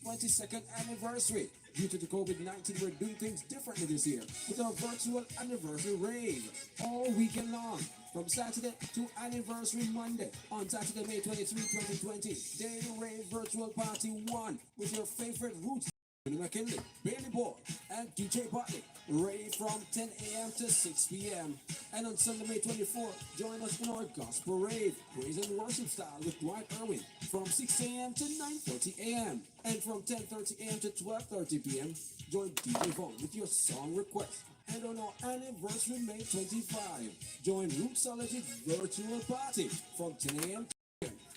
22nd anniversary. Due to the COVID-19, we're doing things differently this year with our virtual anniversary rave all weekend long. From Saturday to anniversary Monday on Saturday, May 23, 2020. Day Rave Virtual Party 1 with your favorite roots. McKinley, Bailey Boy, and DJ Butley. Rave from 10 a.m. to 6 p.m. And on Sunday, May 24th, join us in our Gospel Rave, praise and worship style with Dwight Irwin from 6 a.m. to 9:30 a.m. And from 10:30 a.m. to 12:30 p.m., join DJ Vaughn with your song request. And on our anniversary, May 25, join Rootsologic's virtual party from 10 a.m.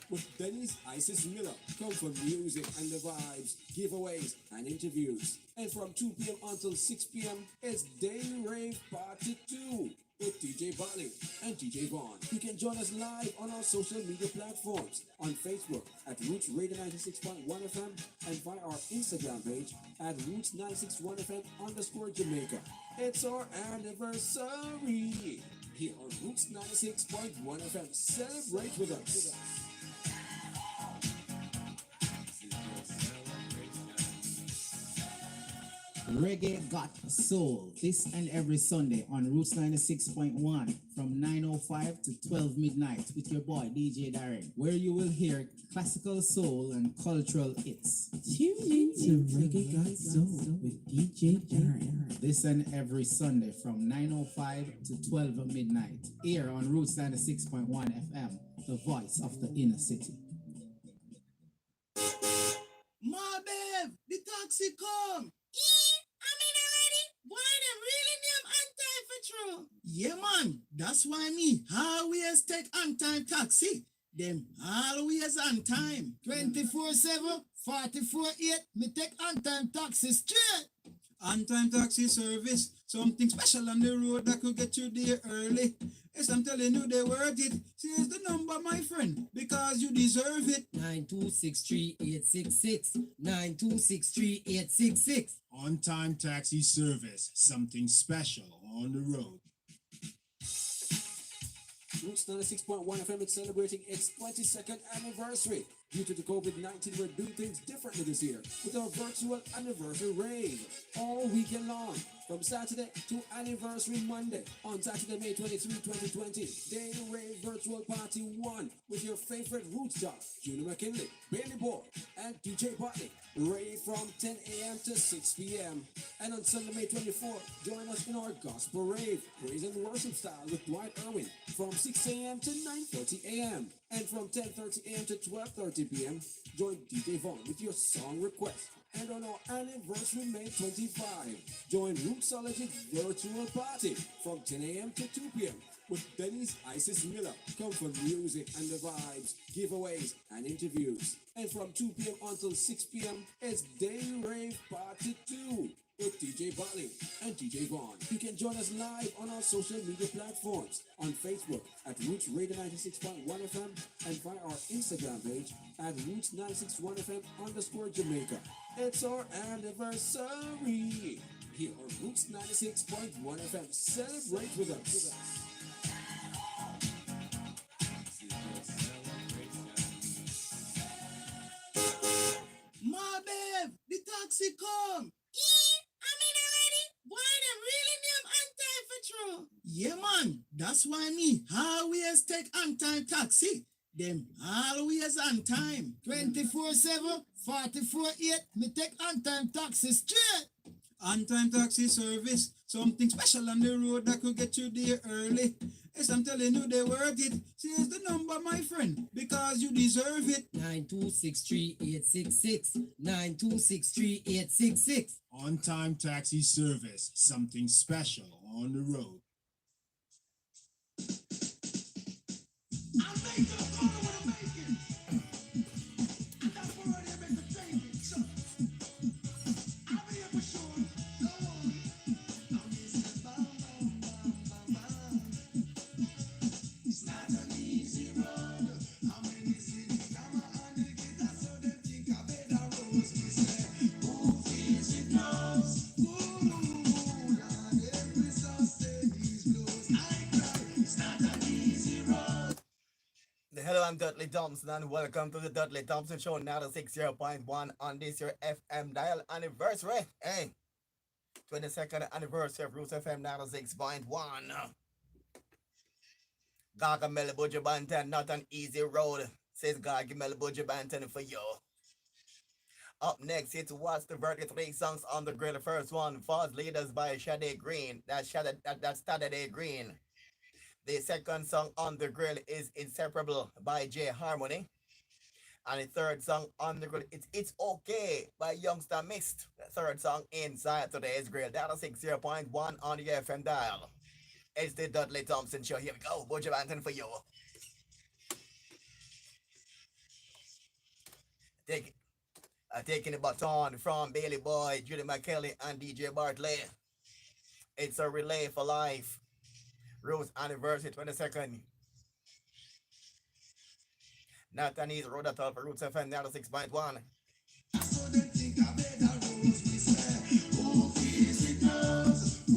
with Dennis Isis Miller. Come for music and the vibes, giveaways and interviews. And from 2 p.m. until 6 p.m. it's Day Rave Party 2 with DJ Butley and DJ Vaughn. You can join us live on our social media platforms on Facebook at Roots Radio 96.1 FM and via our Instagram page at Roots 961 FM _ Jamaica. It's our anniversary here on Roots 96.1 FM. Celebrate with us. Reggae Got Soul, this and every Sunday on Roots 96.1 from 9:05 to 12 midnight with your boy DJ Darren, where you will hear classical soul and cultural hits. Tune in to Reggae Got Soul with DJ Darren. This and every Sunday from 9:05 to 12 midnight here on Roots 96.1 FM, the voice of the inner city. Ma babe, the taxi come. I'm in already. Why them really name on-time for true? Yeah, man. That's why me always take on-time taxi. Them always on time. 24/7, 44/8. Me take on-time taxi straight. On-time taxi service, something special on the road that could get you there early. Yes, I'm telling you, they worth it. Here's the number, my friend, because you deserve it. 9263866. 9263866. On-time taxi service, something special on the road. Roots 96.1 FM is celebrating its 22nd anniversary. Due to the COVID-19, we're doing things differently this year with our virtual anniversary rave all weekend long. From Saturday to anniversary Monday on Saturday, May 23, 2020. Day Rave Virtual Party 1 with your favorite roots jock, Junior McKinley, Bailey Boy, and DJ Butley. Rave from 10 a.m. to 6 p.m. And on Sunday, May 24th, join us in our Gospel Rave, praise and worship style with Dwight Irwin from 6 a.m. to 9:30 a.m. And from 10:30 a.m. to 12:30 p.m., join DJ Vaughn with your song request. And on our anniversary, May 25, join Rootsologic's virtual party from 10 a.m. to 2 p.m. with Dennis Isis Miller. Come for music and the vibes, giveaways and interviews. And from 2 p.m. until 6 p.m., it's Day Rave Party 2 with DJ Butley and DJ Vaughn. You can join us live on our social media platforms on Facebook at Roots Radio 96.1 FM and via our Instagram page at Roots 961 FM _ Jamaica. It's our anniversary here on Roots 96.1 FM. Celebrate with us. Ma babe, the taxi come. I'm in already. Why them really name on-time for true? Yeah, man. That's why me always take on-time taxi. Them always on time. 24/7, 44/8. Me take on-time taxi straight. On-time taxi service, something special on the road that could get you there early. Yes, I'm telling you, they worth it. Here's the number, my friend, because you deserve it. 9263866. 9263866. On-time taxi service, something special on the road. I'm making a call what I'm making. And that's where I make the changes. So, I'll be here for sure. No worry. I'm Mr. Bam, bam, bam, bam, bam. It's not an easy road. I'm in the city, camera and the guitar, so they think I better rose. We say, who feels it knows? Ooh, and every song steady blows. I cry. It's not an Dudley Thompson, and welcome to the Dudley Thompson Show, now the 60.1 on this your FM dial anniversary. Hey, 22nd anniversary of Roots FM 96.1. Gaga Melibuja Bantan, not an easy road, says Gaga Melibuja Bantan for you. Up next, it's What's the Verdict? 3 songs on the grill. The first one, False Leaders by Saturday Green. That's Saturday Green. The second song on the grill is Inseparable by J Harmony. And the third song on the grill is It's Okay by Youngster Mist. The third song inside today's grill. Data 60.1 on the FM dial. It's the Dudley Thompson Show. Here we go. Boja Banton for you. Taking the baton from Bailey Boy, Judy McKelly, and DJ Bartley. It's a relay for life. Rose anniversary 22nd. Not an easy road at all for Roots FM 96.1. So they think I better rose me say, who feels it knows? Ooh,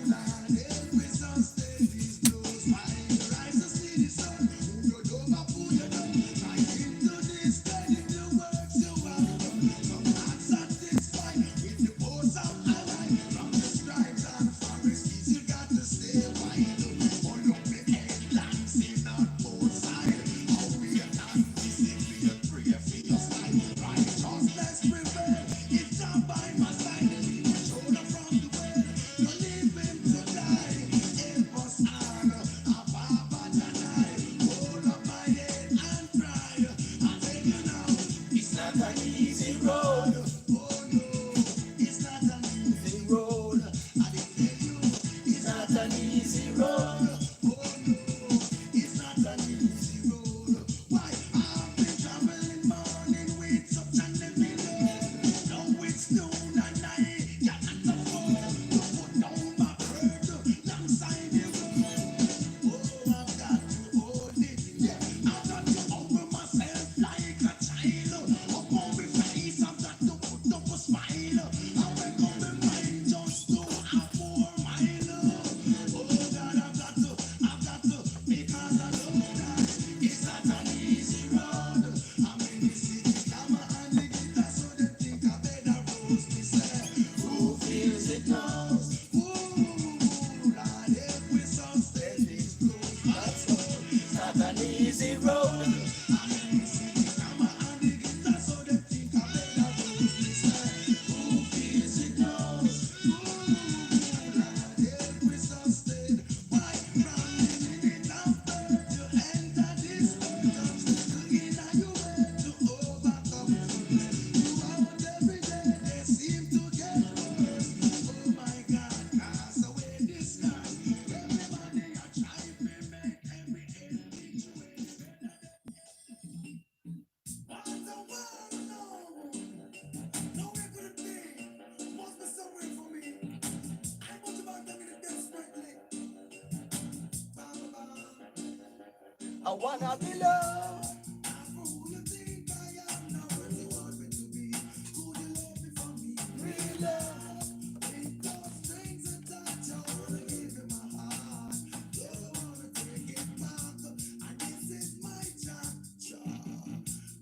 Lord, every sun steady blows. While the rise to see the sun, who you don't have who you don't. Right into this steady the works you have. Some not satisfied with the post of ally. From the scribes and Pharisees, you got to stay wide. All up the headlines in on both sides. How we attack this if we pray for your style. Righteousness prevail. It's not by my side. Shoulder from the well. You're living to die. Help us all. Ababa Janai. Hold up my head and cry. I tell you now, it's not an easy road. Oh no, it's not an easy road. I did tell you, it's not an easy road. Oh no, it's not an easy road. Why I've been traveling morning with such an enemy load. Now it's noon and night, got to fall. To put down my bird alongside the road. Oh, I've got to hold it, yeah. I've got to humble myself like a child. Up on my face, I've got to put up a smile. I wake up my mind just to have more mile. Oh God, I've got to, because I know that it's not an easy road. I'm in the city, come and the guitar, so they think I better rose me say, who feels it knows? Ooh, Lord, every sun steady close. That's all. It's not an easy road. I'm in the city, come and the guitar, so they think I better rose me say, who feels it knows? Ooh, Lord, every sun steady. Why from the minute of birth you enter this world, looking at your way to overcome. Throughout every day they seem to get worse. Oh my God, cast away disgust. Everybody a try to make every ending way better. What the world know? Nowhere could it be? Must be somewhere for me. I want about them in a desperately. I wanna be loved. As for who you think I am, not what you want me to be. Could you love me for me? Real love. With those strings attached, I wanna give you my heart. Don't wanna take it back, and this is my chance.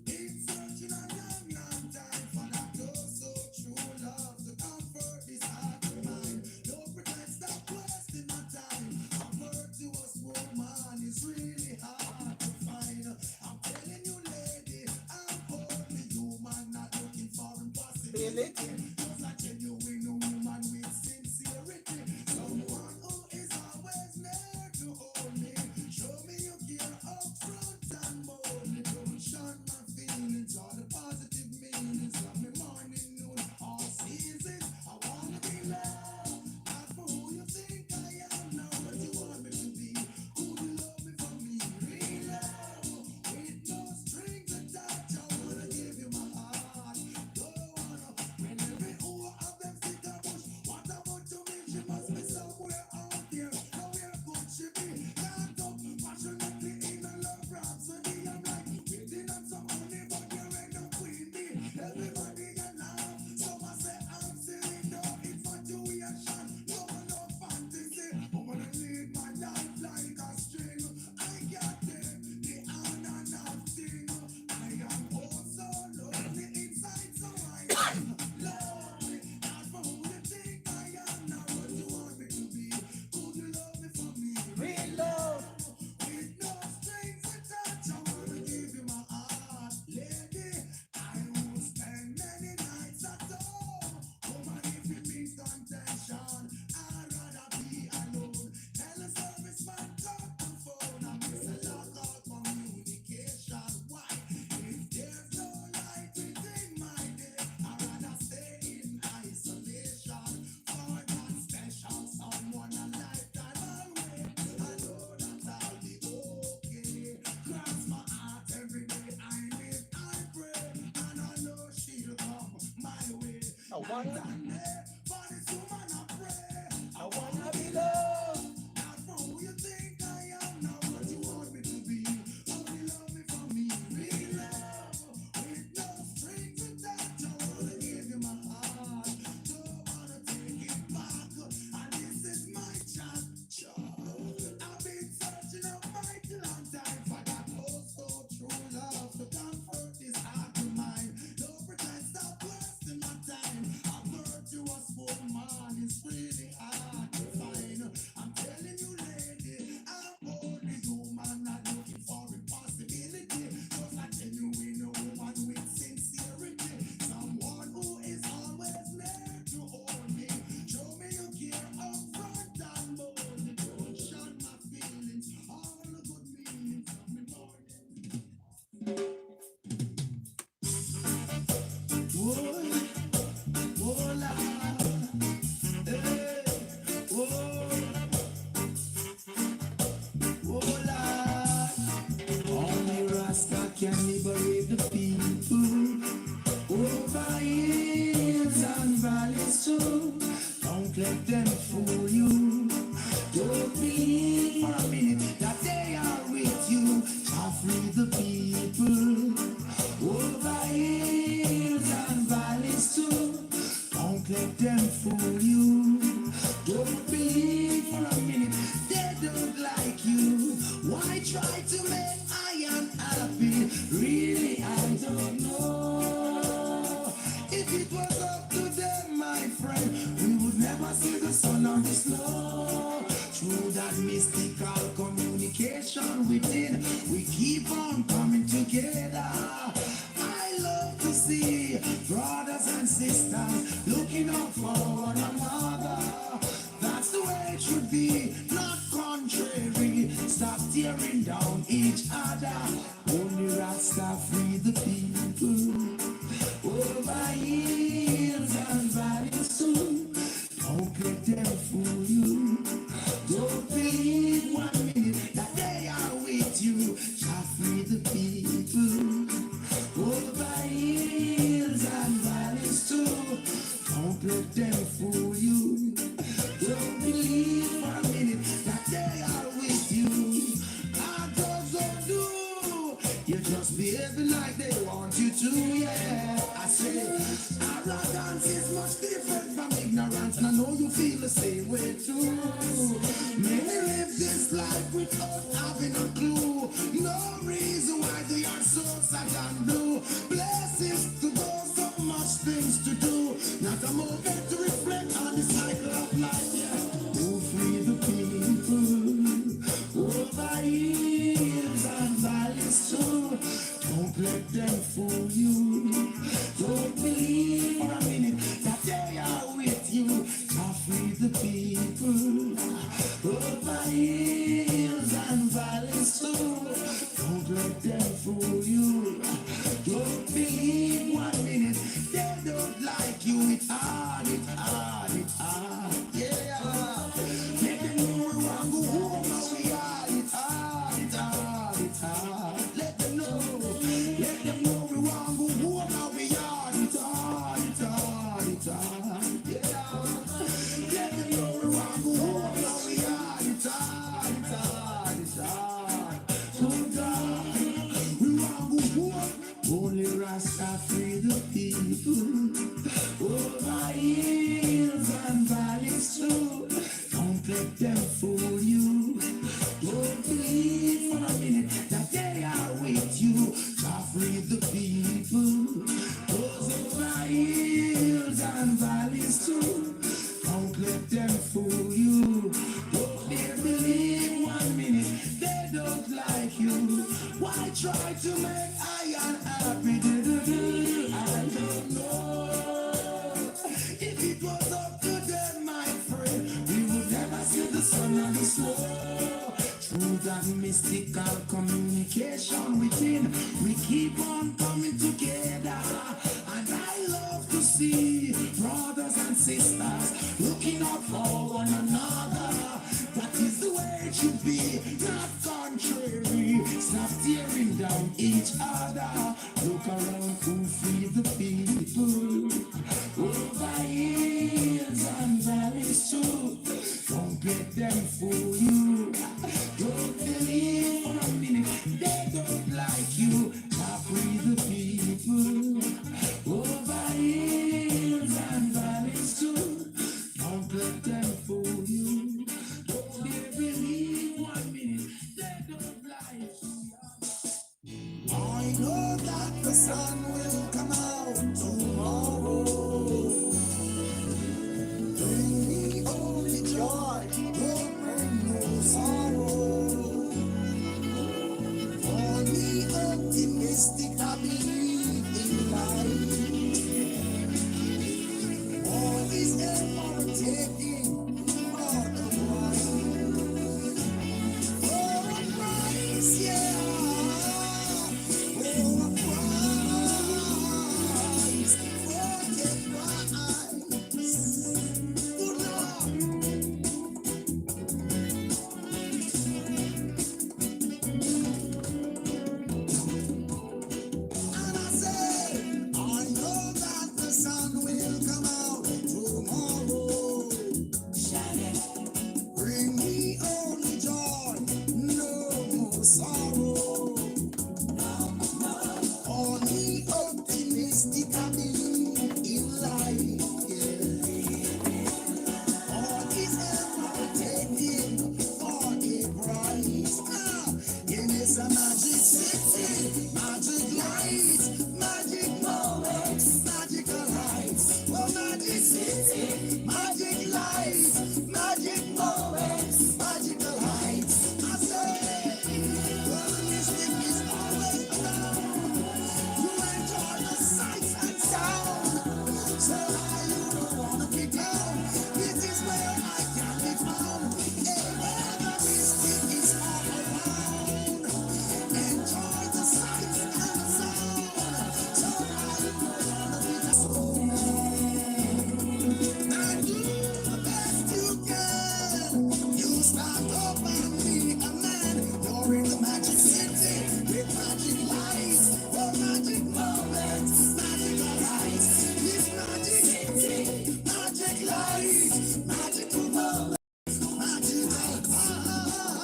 Been searching a long, long time for that dose of true love to comfort this heart of mine. Don't pretend, stop wasting my time. A virtuous woman is really hard to find. I'm telling you, lady, I'm only human, not looking for impossibility. Just a genuine woman with sincerity. Someone who is always there to hold me. Show me you care up front and boldly. Don't shun my feelings or the positive meanings of me morning, noon, all seasons. I wanna be loved. Not for who you think I am, not what you want me to be. Could you love me for me? Real love. With no strings attached, I wanna give you my heart. Don't wanna, when every I wanna, For this woman I pray. I wanna be loved. Not for who you think I am, not what you want me to be. Only love me for me, real love. With no strings attached, I wanna give you my heart. Don't wanna take it back, and this is my chance. I've been searching a mighty long time for that oh so true love to comfort this heart of mine. Don't pretend, stop wasting my time. A virtuous woman is really hard to find. I'm telling you, lady, I'm only human, not looking for impossibility. Just a genuine woman with sincerity. Someone who is always there to hold me. Show me you care up front and boldly. Don't shun my feelings, all the good meanings of me morning. Whoa, whoa, la, hey, whoa, whoa, la. Only Rasta can liberate the people over hills and valleys too. Don't let them fool you. Don't believe for a minute that they are with you. Shall free the people over hills and valleys too. Don't let them fool you. Don't believe for a minute they don't like you. Why try to make I unhappy? Really, I don't know. If it was up to them, my friend, we would never see the sun or the snow. Through that mystical communication within, we keep on coming together. I love to see brothers and sisters looking out for one another. That's the way it should be, not contrary. Stop tearing down each other. Only Rasta free the people over hills and valleys too. Don't let them fool you. Don't believe 1 minute that they are with you. Shall free the people over hills and valleys too. Don't let them fool you. Don't believe 1 minute that they are with you. Others don't do. You just behaving like they want you to, yeah. I say, arrogance is much different from ignorance, and I know you feel the same way too. Many live this life without having a clue. No reason why they are so sad and blue. Blessings to those so much things to do. Not a moment to reflect on the cycle of life, yeah. To free the people over hills and valleys too. Don't let them fool you. Don't believe for a minute that they are with you. To free the people over hills and valleys too. Don't let them fool you. Don't believe 1 minute they don't like you. It's hard, it's hard, it's hard, yeah. Let them know we want to go home and we are. It's hard, it's hard, it's hard. Let them know we want to go home and we are. It's hard, it's hard, it's hard, yeah. Let them know we want to go home and we are. It's hard, it's hard, it's hard. So God, we want to go home. Only Rasta free the people over hills and valleys too. Don't let them fool you. Don't believe for a minute that they are with you. Shall free the people those over hills and valleys too. Don't let them fool you. Don't they believe 1 minute they don't like you. Why try to make I unhappy? I don't know. If it was up to them, my friend, we would never see the sun and the snow. Through that mystical communication within, we keep on coming together. And I love to see brothers and sisters looking out for one another. That is the way it should be, not contrary. Stop tearing down each other. Look around who free the people over know that the sun will come out tomorrow. Bring me only joy, don't bring no sorrow. For me optimistic, I believe in life. All is ever taking for the price. For a price, yeah. For a price. For a price. Good Lord. And I say, I know that the sun will come out tomorrow. Bring me only joy, no more sorrow. Only optimistic, I believe in life. Yeah. All is ever taken for a price. It is a magic city, magic lights, magic moments, magical heights. Oh, magic city, magic lights, magic moments, magical heights. I say, well, the mystic is always around. You enjoy the sights and sound. So high you don't wanna be down. This is where I can be found. Hey, where the mystic is all around. Enjoy the sights and the sound. So high you don't wanna be down. And do the best you can. You stand up and be a man. You're in the magic city with magic lights, for magic moments, magical heights. This magic city, magic lights, magical moments, magical heights.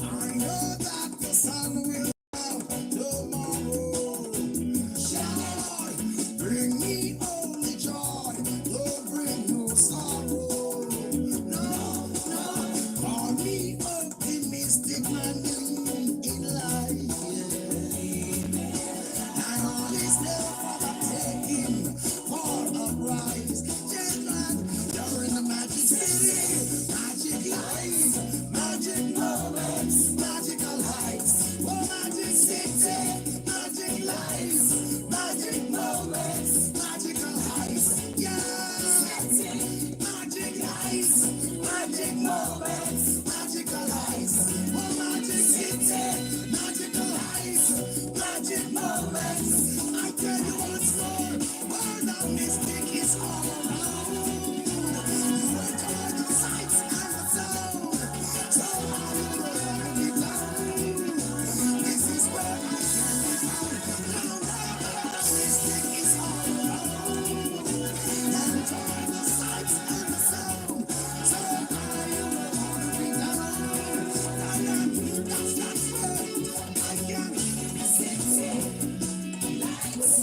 Alright, I know that the sun will come tomorrow. Joy, bring me only joy, don't bring no sorrow. No, no, call me optimistic man in life. Yeah. And all is there for the taking, for a prize. Gentlemen, you're in the magic city, magic life, magic moments, magical heights. Oh, magic city, magic life, magic moments, magical heights. Yeah, magic lights, magic moments, magical heights. Oh, magic city, magical lights, magic moments. I tell you once more, where the mystic is all around. You enjoy the sights and the sound. So how you don't wanna be down. This is where I can be found. Now, where the mystic is all around. Enjoy the sights and the sound. So how you don't wanna be down. That's where I can. City lights.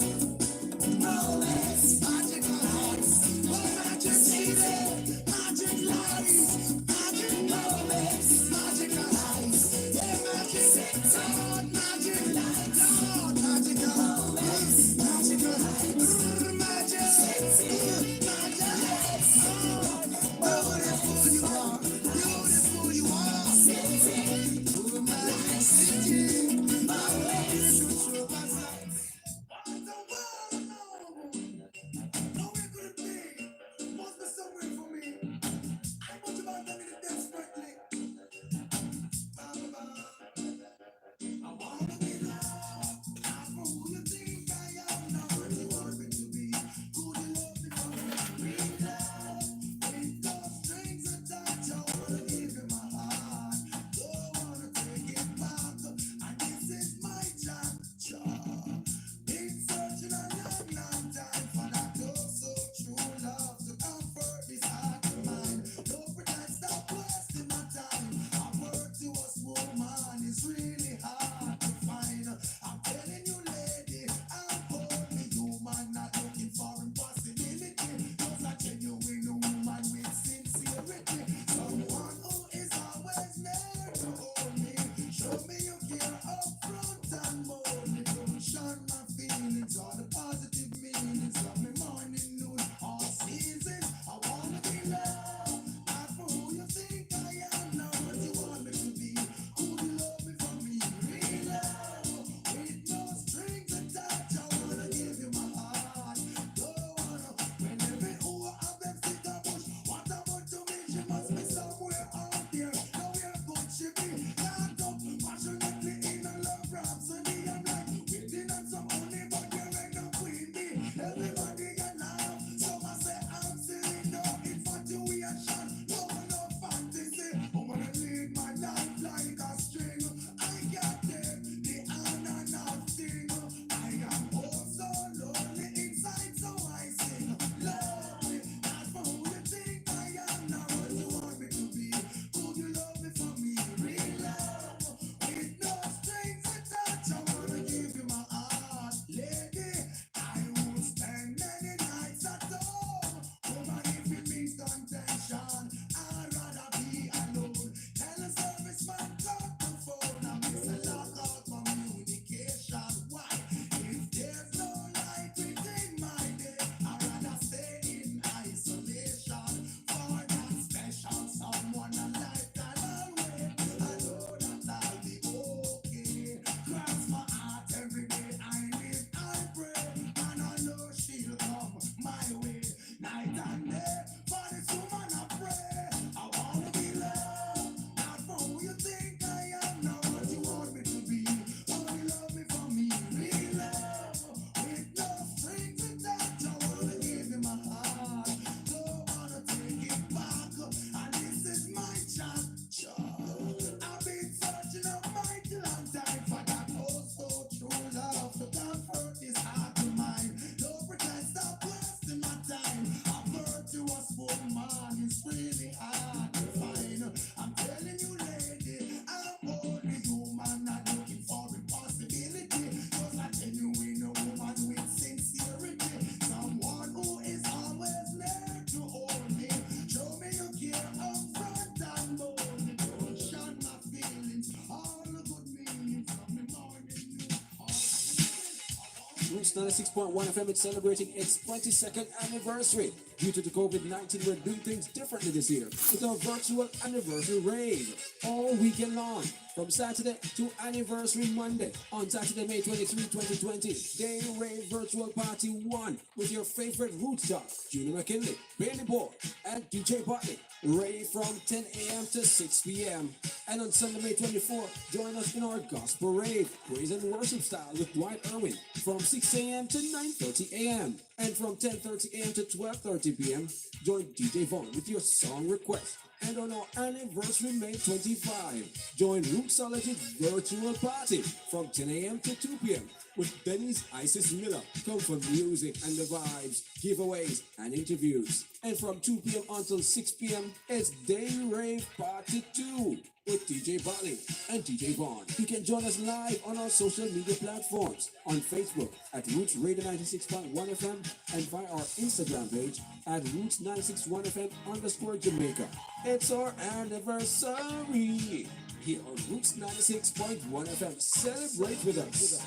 Roots 96.1 FM is celebrating its 22nd anniversary. Due to the COVID-19, we're doing things differently this year with our virtual anniversary rave all weekend long. From Saturday to anniversary Monday on Saturday, May 23, 2020, Day Rave Virtual Party 1 with your favorite roots stars, Junior McKinley, Bailey Boy, and DJ Butley. Rave from 10 a.m. to 6 p.m. And on Sunday, May 24, join us in our gospel rave, praise and worship style with Dwight Irwin from 6 a.m. to 9:30 a.m. And from 10:30 a.m. to 12:30 p.m., join DJ Vaughn with your song request. And on our anniversary, May 25, join Rootsologist Virtual Party from 10 a.m. to 2 p.m. with Benny's Isis Miller. Come for music and the vibes, giveaways, and interviews. And from 2 p.m. until 6 p.m., it's Day Rave Party 2 with DJ Bali and DJ Vaughn. You can join us live on our social media platforms on Facebook at Roots Radio 96.1 FM and via our Instagram page at Roots 961 FM _ Jamaica. It's our anniversary here on Roots 96.1 FM. Celebrate with us.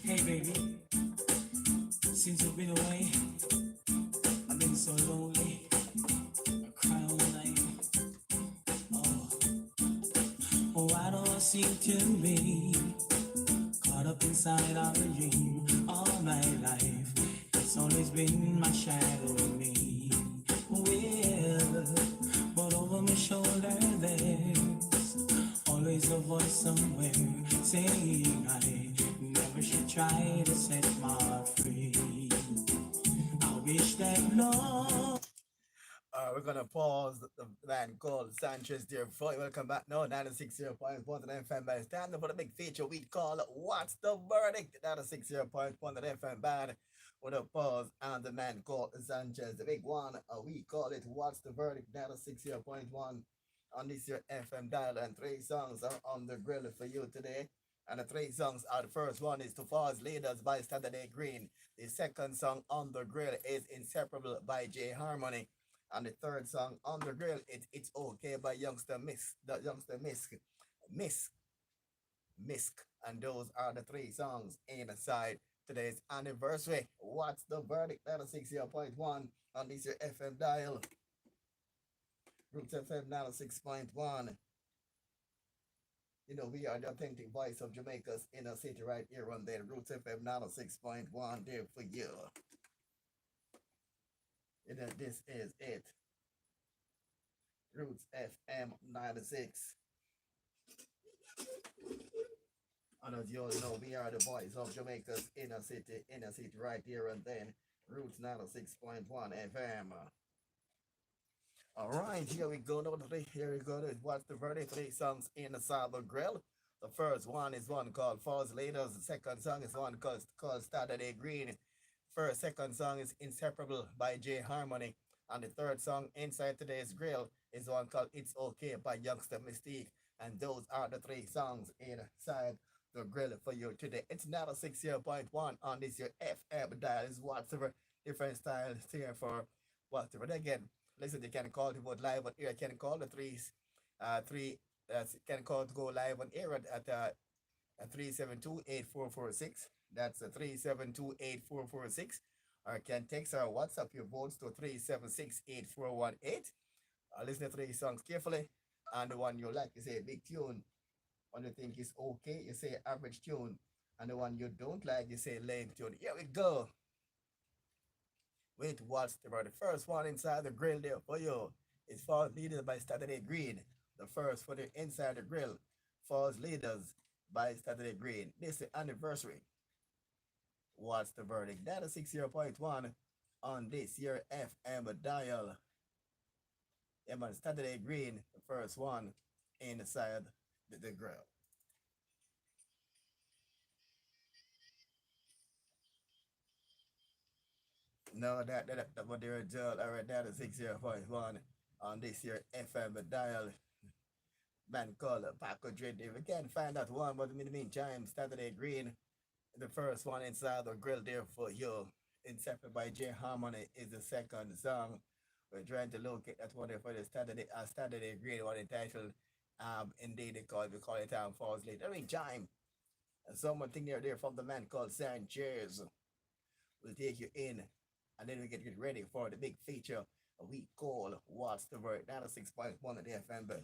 Hey baby, since you've been away, I've been so lonely. I cry all night. Oh, why do I seem to be caught up inside our dream all my life? It's always been my shadow in me. Well, but over my shoulder there's always a voice somewhere saying I never should try to set my heart free. I wish that Lord. We're gonna pause the man called Sanchez there before you welcome back now. 96.1 FM band. Stand up for the big feature we call What's the Verdict? 96.1 FM band with a pause and the man called Sanchez. The big one, we call it What's the Verdict? 96.1 on this year FM dial, and 3 songs are on the grill for you today. And the 3 songs are, the first one is To Falls Leaders by Saturday Green. The second song on the grill is Inseparable by J Harmony. And the third song on the grill is It's Okay by Youngster Misk. And those are the 3 songs inside today's anniversary. What's the Verdict? 96.1 on this your FM dial. Roots FM 96.1. You know, we are the authentic voice of Jamaica's inner city right here on there. Roots FM 96.1 there for you. You know, this is it. Roots FM 96. And as you all know, we are the voice of Jamaica's inner city right here and then. Roots 96.1 FM. All right, here we go. Here we go. What's the Verdict? 3 songs in the Saba Grill. The first one is one called Falls Leaders. The second song is one called Saturday Green. Second song is Inseparable by J Harmony. And the third song inside today's grill is one called It's Okay by Youngster Mystique. And those are the 3 songs inside the grill for you today. It's not a 60.1 on this your FM dial. Is whatever different styles here for whatever. Again, listen, you can call to vote live on air. You can call the can call to go live on air at 372-8446. That's 372-8446. Or can text or WhatsApp your votes to 376-8418. Listen to 3 songs carefully. And the one you like, you say big tune. One you think is okay, you say average tune. And the one you don't like, you say lame tune. Here we go. Wait, what's the first one inside the grill there for you? It's Falls Leaders by Saturday Green. The first for the inside the grill. Falls Leaders by Saturday Green. This is the anniversary. What's the Verdict? That is 60.1 on this year FM dial. Yeah, man, Saturday Green, the first one inside the grill. No, that what they're doing. All right, that is 60.1 on this year FM dial. Man called Paco Dread. If you can find that one, but in the meantime, Saturday Green, the first one inside the grill there for you. Inseparable by J Harmony is the second song. We're trying to locate that one there for the Saturday grade one entitled indeed we call it Falls Late. I mean Chime. And someone thing there from the man called Sanchez will take you in and then we get ready for the big feature we call What's the Word 96.1 at the FM.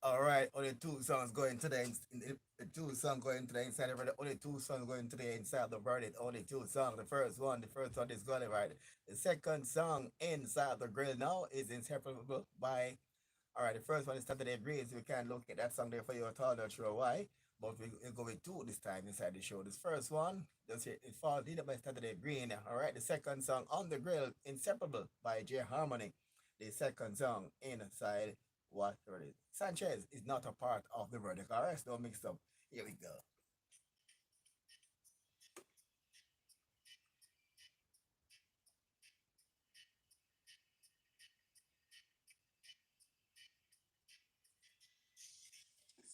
All right, only two songs going today. The two songs going today inside the verdict. Only two songs going today inside the verdict. Only two songs. The first one is going right. The second song inside the grill now is Inseparable by. All right, the first one is Saturday Breeze. We can't look at that song there for you at all. Not sure why, but we'll go with two this time inside the show. This first one, it falls leader by Saturday Green. All right, the second song on the grill, Inseparable by J Harmony. The second song inside what verdict. Sanchez is not a part of the verdict. All right, so don't mix up. Here we go.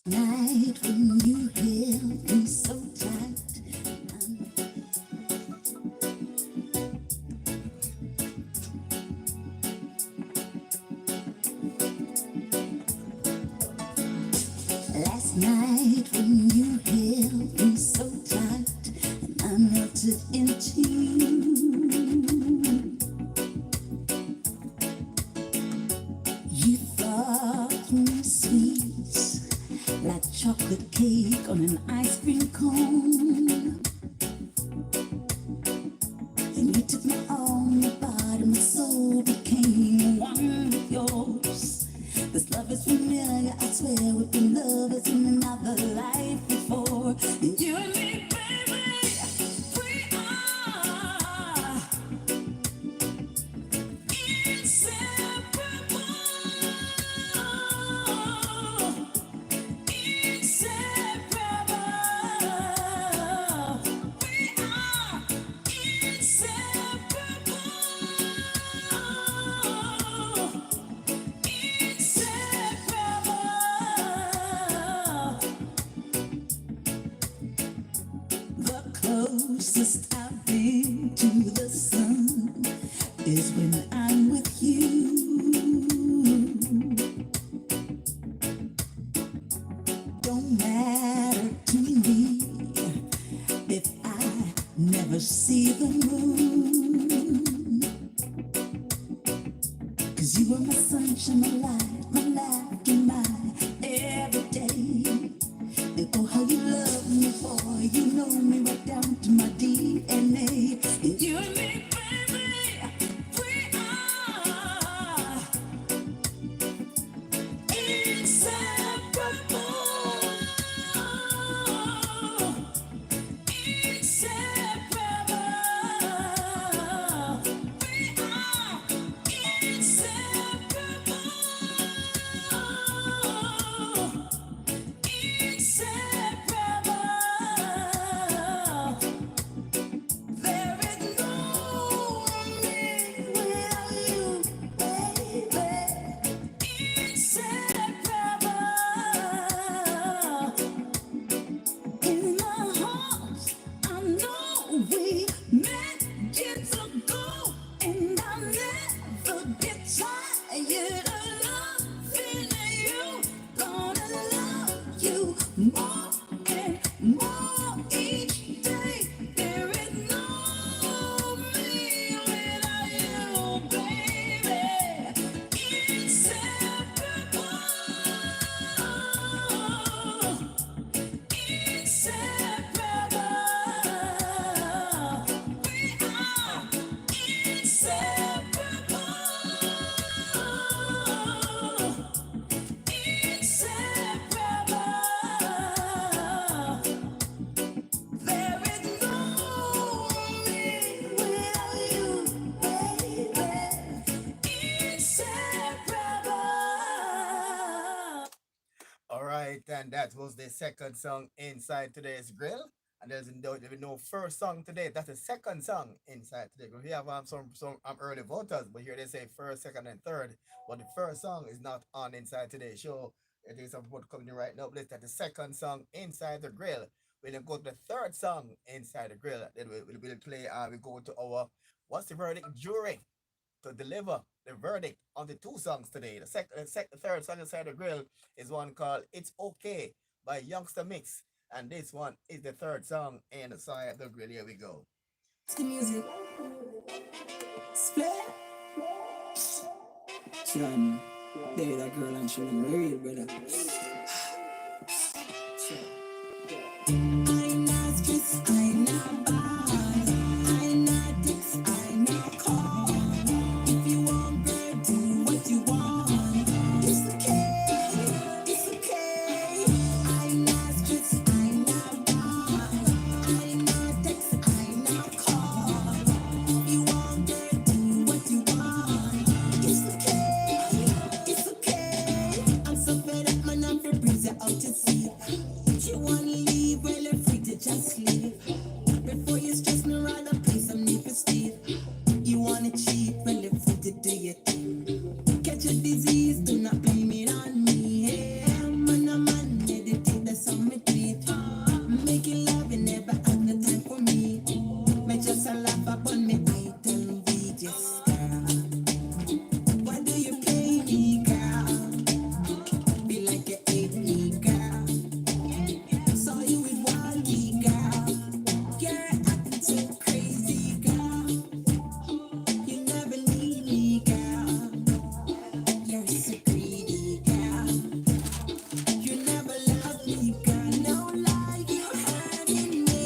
Night when you held me so tight. Last night when you held me so tight, and I melted into you. You thought me sweet, like chocolate cake on an ice cream cone. And you took me on, my body, my soul became one with yours. This love is familiar, I swear we've been lovers in another life before. And you and me, baby, we are inseparable. Closest I've been to the sun is when I'm with you. Don't matter to me if I never see the moon, 'cause you are my sunshine, my light, my laughter, my everyday. And oh, how you love me, boy, you know me right down to my DNA. And you and me, baby, we are inseparable. Inseparable. We are inseparable. More and more each day. There is no me without you, baby. Inseparable. And that was the second song inside today's grill. And there'll be no first song today. That's the second song inside today. We have some early voters, but here they say first, second, and third. But the first song is not on inside today's show. It is some vote coming right now. Let's the second song inside the grill. We'll then go to the third song inside the grill. Then we'll play. We go to our what's the verdict jury to deliver the verdict on the two songs today. The third song inside the grill is one called "It's Okay" by Youngster Mix, and this one is the third song inside the grill. Here we go. It's the music. Split. Son, there that girl and she look real, brother. I'm not stressed, I'm not bad. I'm not this, I'm not call. If you want, girl, do what you want. It's okay, it's okay. I'm not stressed, I'm not bad. I'm not this, I'm not call. If you want, girl, do what you want. It's okay, it's okay. I'm so fed up, man, I'm for breeze out to sea. You wanna leave, well, you're free to just leave. Before you stress me around a place, I'm need for Steve. You wanna cheat, well, you're free to do your thing. Catch a disease, do not blame it on me. Yeah, man, a man, meditate, that's on me tweet. Making love, you never have no time for me. Me just a laugh upon me item videos, girl. Why do you play me, girl? Be like you hate me, girl. Saw you with Wally, girl. You're acting so crazy, girl. You never leave me, girl. You're so greedy, girl. You never love me, girl. No lie, you hurting me.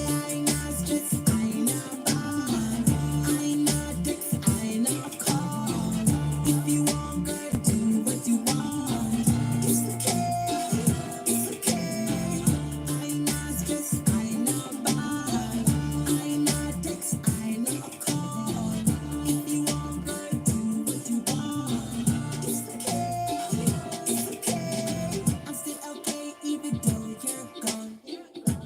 I'm not stressed, I'm not bad. I'm not text, I'm not call. If you want, girl, do what you want. It's okay, it's okay. I'm not stressed, I'm not bad. I'm not text, I'm not call. If you want, girl, do what you want. It's okay, it's okay. I'm still okay even though you're gone.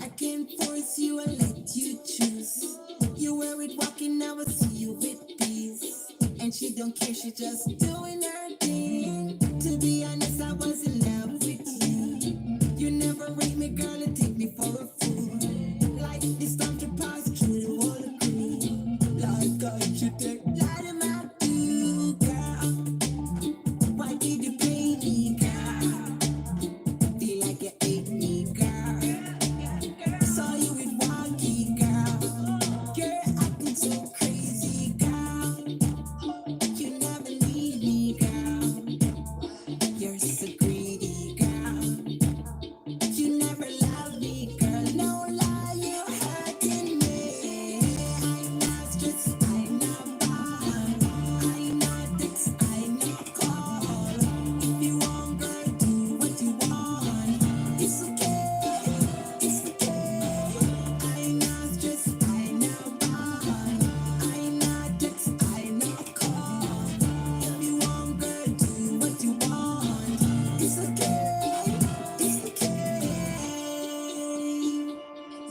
I can't force you and let you choose. You were with walking, now I see you with peace. And she don't care, she just doing her thing. To be honest, I was in love with you. You never rate me, girl, and take me for a fool. Like this time to pass through the whole crew. Like God, you take light in my view, girl. Why did you play me, girl? Feel like you hate me, girl. Saw you with Wally, girl. You're acting so crazy, girl. You never leave me, girl. You're so greedy, girl. You never love me, girl. No lie, you hurting me. I'm not stressed, I'm not bad. I'm not text, I'm not call. If you want, girl, do what you want. It's okay, it's okay. I'm not stressed, I'm not bad. I'm not text, I'm not call. If you want, girl, do what you want. It's okay, it's okay.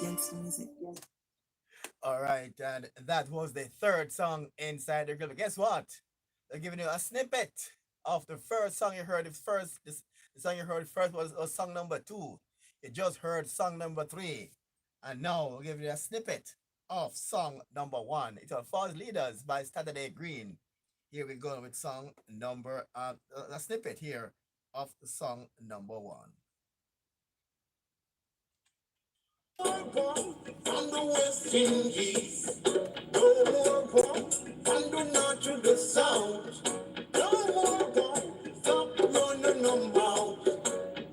Youngster music. All right, and that was the third song inside the grill. But guess what? They're giving you a snippet of the first song you heard. The song you heard first was song number 2. You just heard song number 3, and now we'll give you a snippet of song number 1. It's on False Leaders by Saturday Green. Here we go with song number a snippet here of song number 1. From the West Indies, no more walk, and do not to the south. No more walk, stop running them out.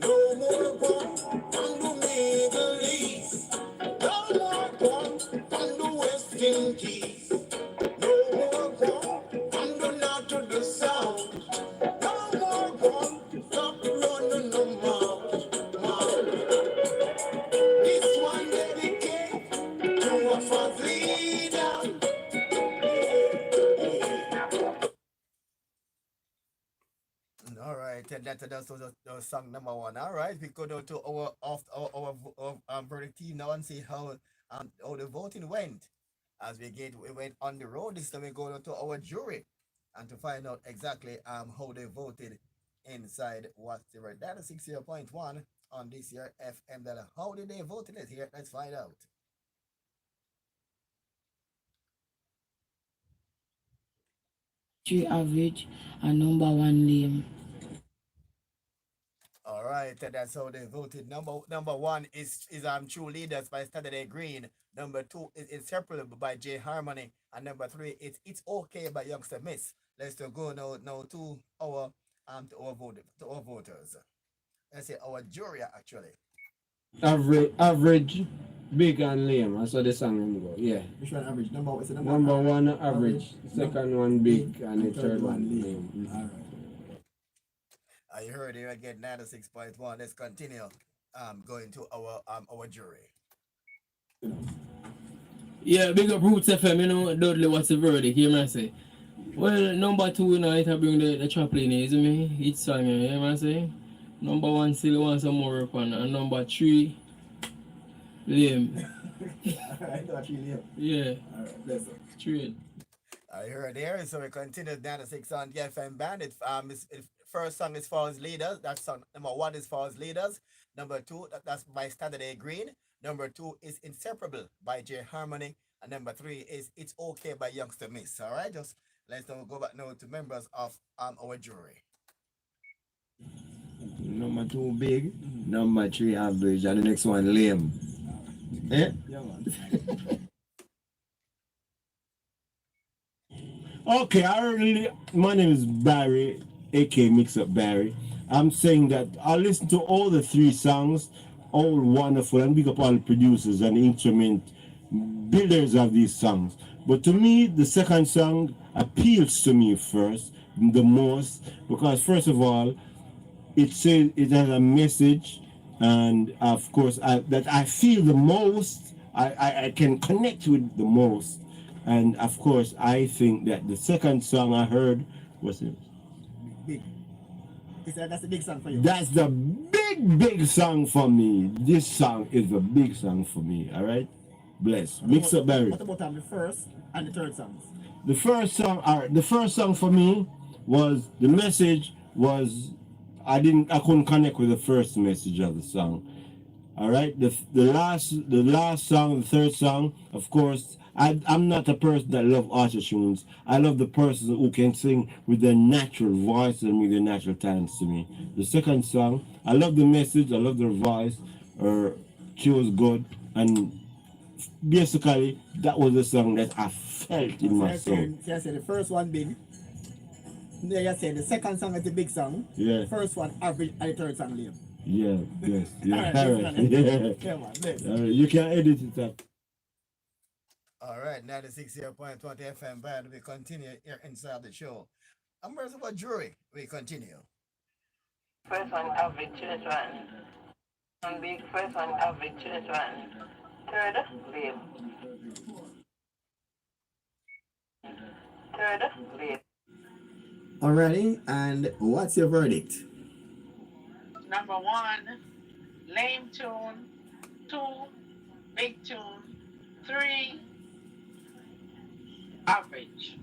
No more walk, from the Middle East. No more walk, from the West Indies. No more walk, and do not to the south. No more walk, stop running them out. This one dedicate to a first leader. All right, and that's the song number one. All right, we go down to our verdict team now and see how the voting went. As we went on the road this time, we go down to our jury and to find out exactly how they voted inside what's the right. That is 60.1 on this year FM. That how did they vote in it here? Let's find out. Three average and number one lame. All right, that's how they voted. Number one is True Leaders by Saturday Green. Number two is Inseparable by J Harmony, and number three is It's Okay by Youngster Miss. Let's go now to our voters. Let's say our jury actually. Average, big and lame. That's what the song name go. Yeah. Which one average? Number, is it Number one average, second one big, and the third one lame. All right. I heard you again 96.1. Let's continue. Going to our jury. Yeah, big up Roots FM, you know, Dudley, what's the verdict? Hear me say. Well, number two, you know, it bring the chaplain, isn't me? It's song, you hear me say? Number one still wants some more work on, and number three, lame. Alright, number three lame. Yeah. Alright, let's go. Straight. I heard there, so we continue 96 on the FM band. First song is Falls Leaders. That's song number one is Falls Leaders. Number two, that's by Standard A Green. Number two is Inseparable by J Harmony. And number three is It's Okay by Youngster Miss. All right, just let's now go back now to members of our jury. Number two big, number three average, and the next one lame. Eh? Yeah, man. Okay, my name is Barry, aka Mix Up Barry. I'm saying that I listened to all the three songs, all wonderful, and big up all the producers and the instrument builders of these songs. But to me, the second song appeals to me first, the most, because first of all, it says it has a message, and of course, that I feel the most, I can connect with the most. And of course, I think that the second song I heard was Big. That's a big song for you. that's the big song for me. This song is a big song for me. All right, bless. Mix Up Barry. What about the first and the third songs? The first song for me was the message was I couldn't connect with the first message of the song. All right, the last song, the third song, of course. I'm not a person that love auto-tunes. I love the person who can sing with their natural voice and with their natural talents to me. The second song, I love the message, I love their voice, she was good, and basically that was the song that I felt in my soul. So I said the first one big. Then you said the second song is the big song. Yeah. First one average and the third song lame. Yeah, yes, yeah, All right, all right. yeah. Yeah. Come on, let's. All right, you can edit it up. All right, 96.20 FM band. We continue here inside the show. Members of our jury, we continue. First one average, this one. One big, first one average, this one. Third, lame. Third, lame. Alrighty, and what's your verdict? Number one, lame tune. Two, big tune. Three, average.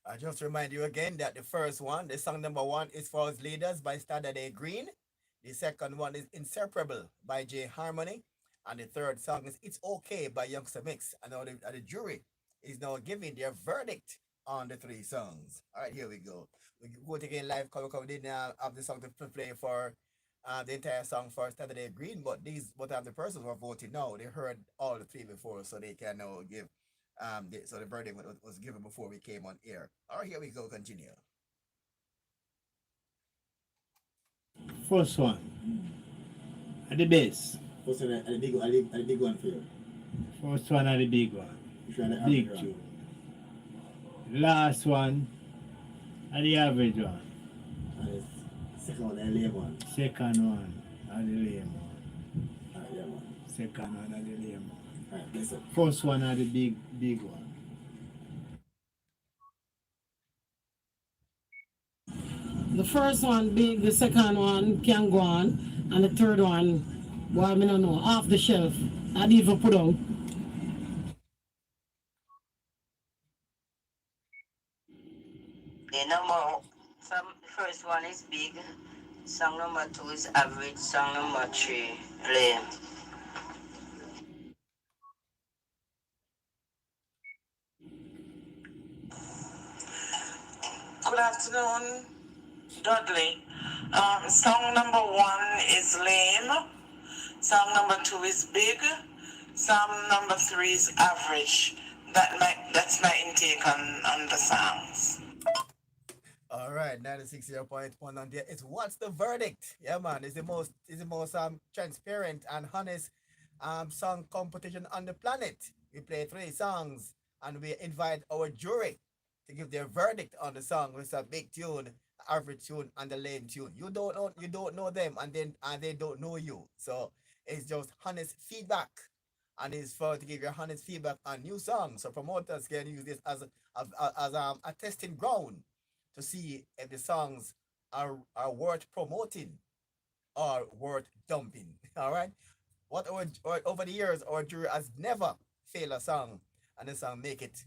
I just remind you again that the first one, the song number one is Falls Leaders by Standard A Green. The second one is Inseparable by J Harmony. And the third song is It's Okay by Youngster Mix. And now the jury is now giving their verdict on the three songs. All right, here we go. We go again live cover. We didn't have the song to play for the entire song for Standard A Green, but the persons who are voting now, they heard all the three before, so they can now give so the verdict was given before we came on air. All right, here we go. Continue. First one, at the base. First one, the big one for you. First one at the big one. Which one, the Big average two. Last one at the average one. And the second one, the lame one. Second one at the lame one. Alright, yeah, man. Second one at the lame one. Alright, listen. First one at the big one. The first one big, the second one can go on, and the third one, boy, I don't know, off the shelf. I'd even put on. The number some first one is big. Song number 2 is average. Song number 3, lame. Good afternoon, Dudley. Song number 1 is lame. Song number 2 is big. Song number 3 is average. That's my intake on the songs. All right, 96.1 on there. It's what's the verdict? Yeah, man. It's the most transparent and honest song competition on the planet. We play 3 songs and we invite our jury to give their verdict on the song. It's a big tune, average tune, and the lame tune. You don't know them, and they don't know you. So it's just honest feedback, and it's for to give you honest feedback on new songs. So promoters can use this as a testing ground to see if the songs are worth promoting or worth dumping. All right. Over the years, our jury has never failed a song, and the song make it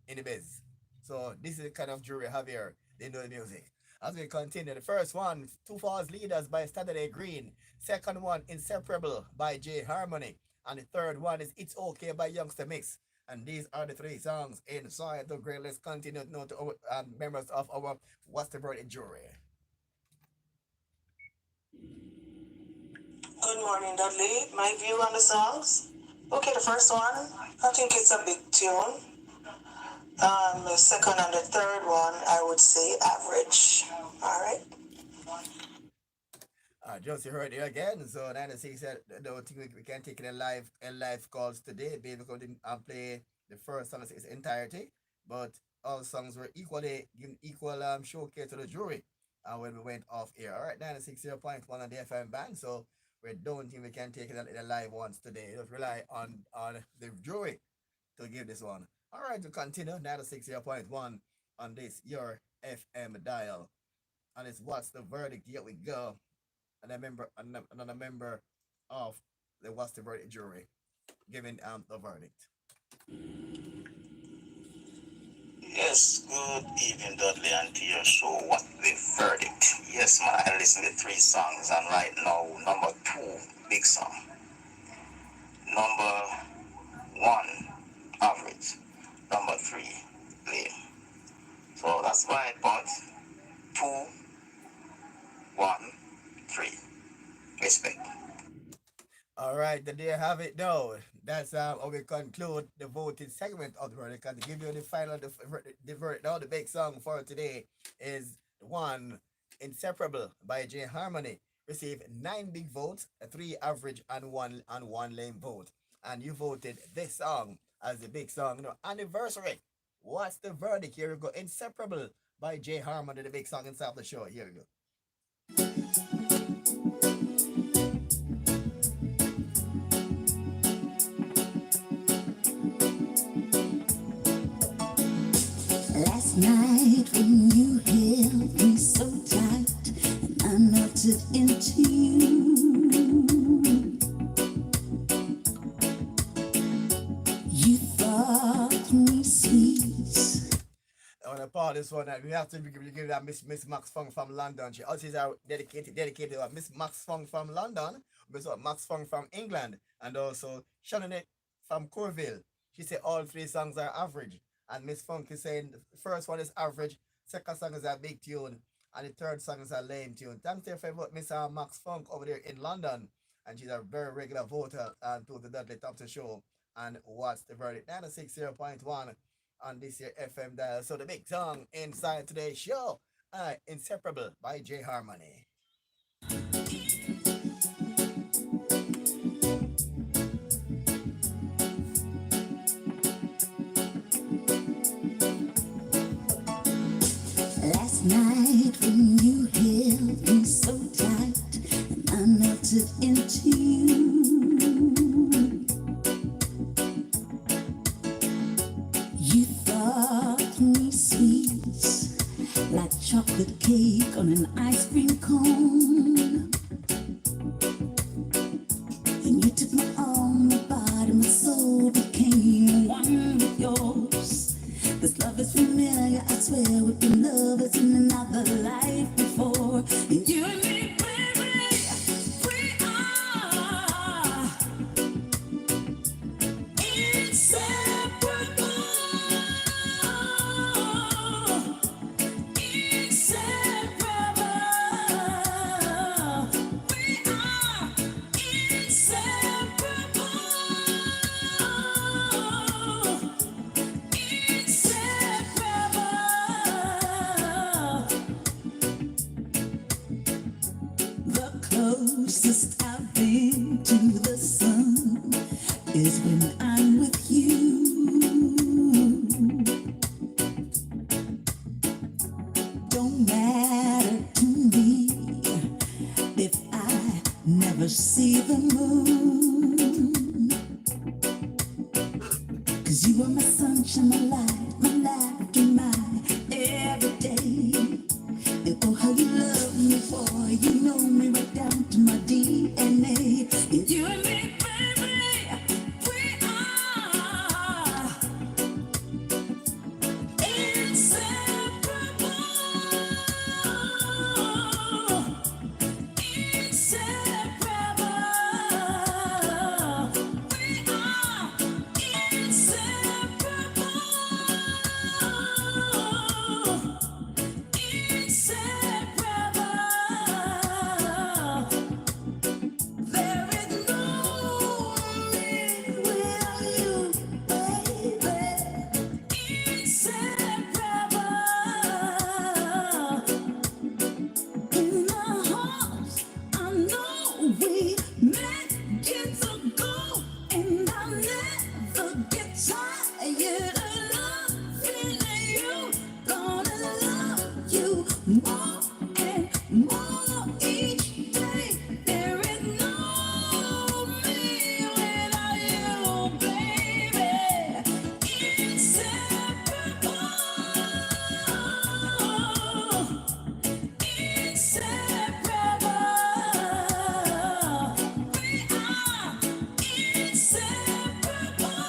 in the biz. So this is the kind of jury I have here. They know the music. As we continue, the first one, Two Falls Leaders by Saturday Green. Second one, Inseparable by J Harmony. And the third one is It's Okay by Youngster Mix. And these are the 3 songs inside the great. Let's continue to know to our members of our What's the Verdict jury. Good morning, Dudley. My view on the songs. Okay, the first one, I think it's a big tune. The second and the third one, I would say average. All right. Just you heard it again. So 96 said, I don't think we can take it in live calls today, because we didn't play the first song in its entirety, but all songs were given equal showcase to the jury when we went off air. All right, 96.1 on the FM band. So we don't think we can take it in the live ones today. Just rely on the jury to give this one. All right, to continue, 96.1 on this your FM dial, and it's what's the verdict? Here we go. And another member of the What's the Verdict jury giving the verdict. Yes, good evening, Dudley, and to your show, What's the Verdict? Yes, man, I listened to 3 songs, and right now, number 2, big song. Number 1, average. Number 3, lame. So that's why I bought 2, 1, 3. Respect. All right, then there you have it. No, that's how we conclude the voting segment of the verdict. And to give you the final, the verdict. Now the big song for today is one, Inseparable by J Harmony. Received 9 big votes, 3 average, and one lame vote. And you voted this song as the big song, anniversary. What's the verdict? Here we go. Inseparable by J Harmony, the big song inside of the show. Here we go. Last night when you held me so tight and I melted into you, you thought me sweet. I want to part this one. We have to give that Miss Max Fong from London. She also is dedicated to Miss Max Fong from London, Miss Max Fong from England, and also Shannon from Corville. She said all 3 songs are average. And Miss Funk is saying the first one is average, second song is a big tune, and the third song is a lame tune. Thanks to your favorite Miss Max Funk over there in London. And she's a very regular voter to the Dudley Thompson show. And what's the verdict? 96.1 on this year FM dial. So the big song inside today's show, Inseparable by J Harmony. Last night when you held me so tight and I melted into you, you thought me sweet like chocolate the cake on an ice cream cone. And you took my arm, my body, my soul became one with yours. This love is familiar, I swear we've been lovers in another life before. And you and me, baby, we are inseparable. Inseparable. We are inseparable. Inseparable. The closest I've been to the sun is when I'm with you. Don't matter to me if I never see the moon. 'Cause you are my sunshine, my light, my laughter, my everyday. And oh, how you love me, boy. You know me right down to my DNA. And you and me, baby, we are inseparable. Inseparable. We are inseparable. Inseparable. There is no me without you, baby. Inseparable. In my heart, I know we met years ago, and I'll never get tired of loving you. Gonna love you more and more each day. There is no me without you, baby. Inseparable. Inseparable. We are inseparable.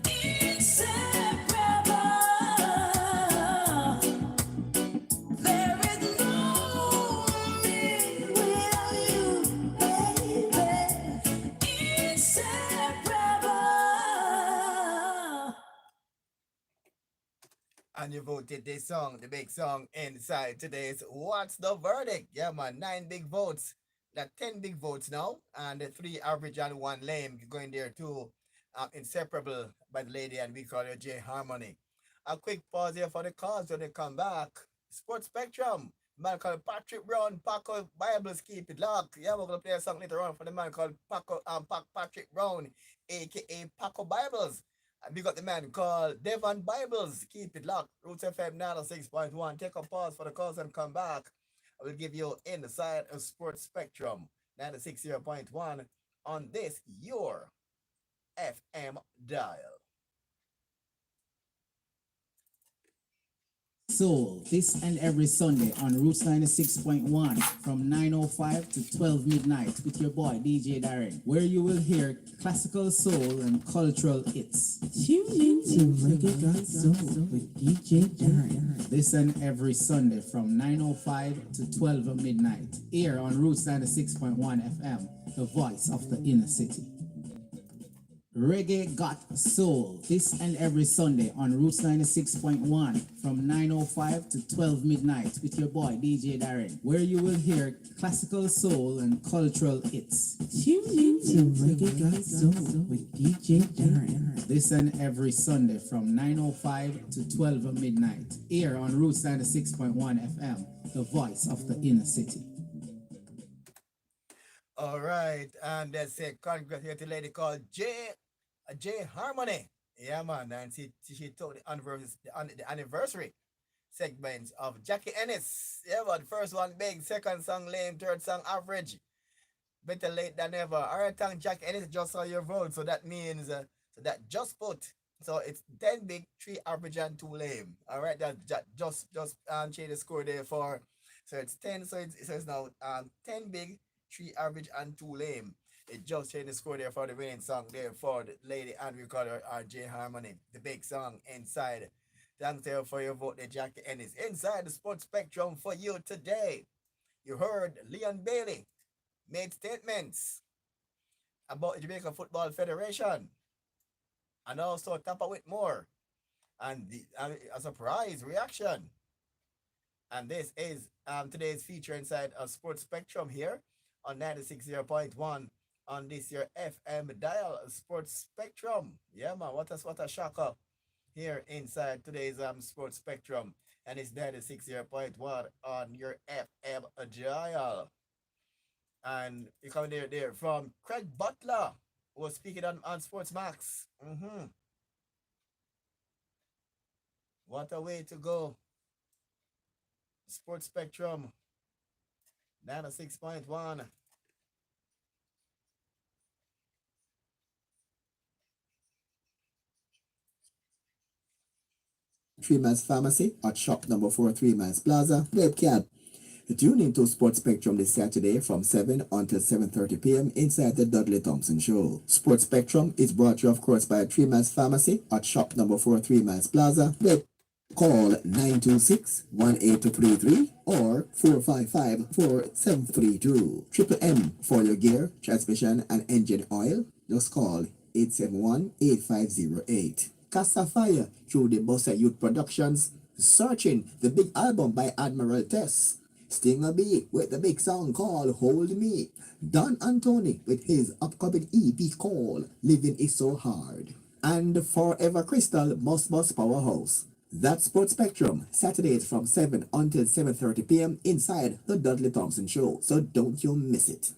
Inseparable. There is no me without you, baby. Inseparable. And you voted this song, the big song inside today's What's the Verdict? Yeah, man, 9 big votes. That 10 big votes now, and 3 average and 1 lame going there too. Inseparable by the lady, and we call her J Harmony. A quick pause here for the cause when they come back. Sports Spectrum, man called Patrick Brown, Paco Bibles, keep it locked. Yeah, we're gonna play a song later on for the man called Patrick Brown, aka Paco Bibles. And we got the man called Devon Bibles. Keep it locked. Roots FM 96.1. Take a pause for the calls and come back. I will give you inside of Sports Spectrum 96.1 on this your FM dial. Soul this and every Sunday on Roots 96.1 from 9:05 to 12 midnight with your boy DJ Darren, where you will hear classical soul and cultural hits. Tune in to Reggae Got Soul with DJ Darren. This and every Sunday from 9:05 to 12 midnight here on Roots 96.1 FM, the voice of the inner city. Reggae Got Soul this and every Sunday on Roots 96.1 from 9:05 to 12 midnight with your boy DJ Darren, where you will hear classical soul and cultural hits. Tune in to Reggae Got Soul with DJ Darren. This and every Sunday from 9:05 to 12 midnight here on Roots 96.1 FM, the voice of the inner city. All right, and that's a congratulated lady called J Harmony. Yeah, man, and she told the anniversary segments of Jackie Ennis. Yeah, but first one big, second song lame, third song average. Better late than never. All right, thank Jack Ennis, just saw your vote, so that means so that just put So it's 10 big, 3 average, and 2 lame. All right, that just change the score there for. So it's 10. So it's now 10 big, 3 average, and 2 lame. It just changed the score there for the winning song there for the lady and we call her RJ Harmony, the big song inside. Thanks there for your vote, the Jackie Ennis. Inside the sports spectrum for you today. You heard Leon Bailey made statements about the Jamaica Football Federation and also top up with more. And a surprise reaction. And this is today's feature inside a sports spectrum here on 96.0.1 on this year FM dial sports spectrum. Yeah, man, what a shocker here inside today's sports spectrum. And it's 96.0.1 on your FM dial. And you come there from Craig Butler, who was speaking on Sports Max. What a way to go. Sports Spectrum 96.1. Three Miles Pharmacy at shop number 4 3 Miles Plaza, Webcam. Tune into Sports Spectrum this Saturday from 7 until 7:30 p.m. inside the Dudley Thompson Show. Sports Spectrum is brought to you, of course, by 3 Miles Pharmacy at shop number 4 3 Miles Plaza. Call 926-1833 or 455-4732. Triple M for your gear, transmission, and engine oil. Just call 871-8508. Cast a fire through the Bossa Youth Productions, searching the big album by Admiral Tess. Sting a beat with the big song called Hold Me. Don Anthony with his upcoming EP called Living Is So Hard. And Forever Crystal Must Bus Powerhouse. That's Sports Spectrum, Saturdays from 7 until 7:30 p.m. inside the Dudley Thompson Show. So don't you miss it.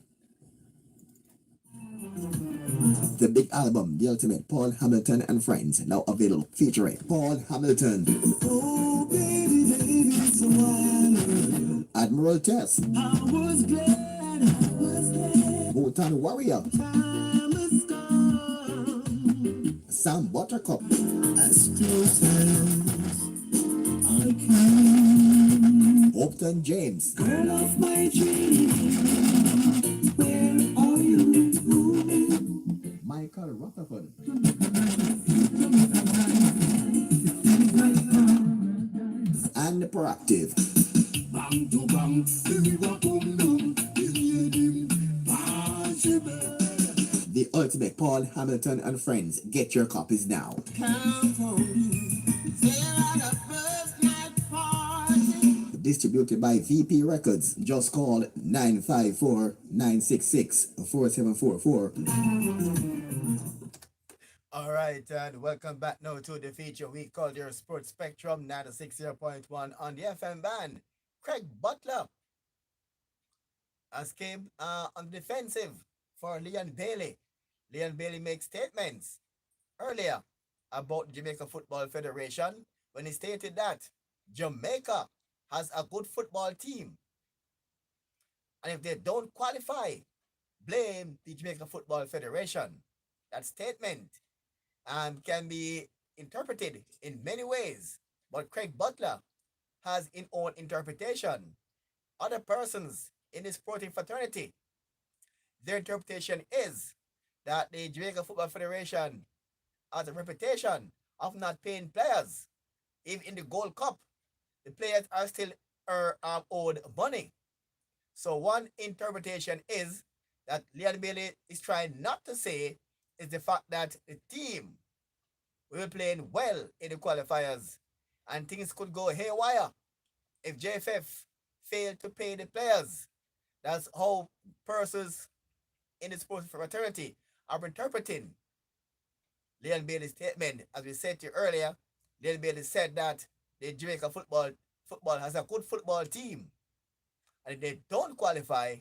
The big album, The Ultimate, Paul Hamilton and Friends, now available, featuring Paul Hamilton. Oh, baby, baby, so Admiral Tess. I was glad, Bhutan Warrior. Time is gone. Sam Buttercup. Astro I can. Upton James. Girl of my dreams, where are you? Michael Rutherford. And Proactive. Bang to bang, The Ultimate, Paul Hamilton and Friends. Get your copies now. Count on me. Distributed by VP Records. Just call 954-966-4744. All right, and welcome back now to the feature we called your Sports Spectrum 96.1 on the FM band. Craig Butler has came on the defensive for Leon Bailey. Leon Bailey makes statements earlier about the Jamaica Football Federation when he stated that Jamaica has a good football team. And if they don't qualify, blame the Jamaica Football Federation. That statement can be interpreted in many ways, but Craig Butler has his own interpretation. Other persons in the sporting fraternity, their interpretation is that the Jamaica Football Federation has a reputation of not paying players. Even in the Gold Cup, the players are still owed money. So one interpretation is that Leon Bailey is trying not to say is the fact that the team will be playing well in the qualifiers and things could go haywire if JFF failed to pay the players. That's how persons in the sports fraternity are interpreting Leon Bailey's statement. As we said to you earlier, Leon Bailey said that the Jamaica football has a good football team. And if they don't qualify,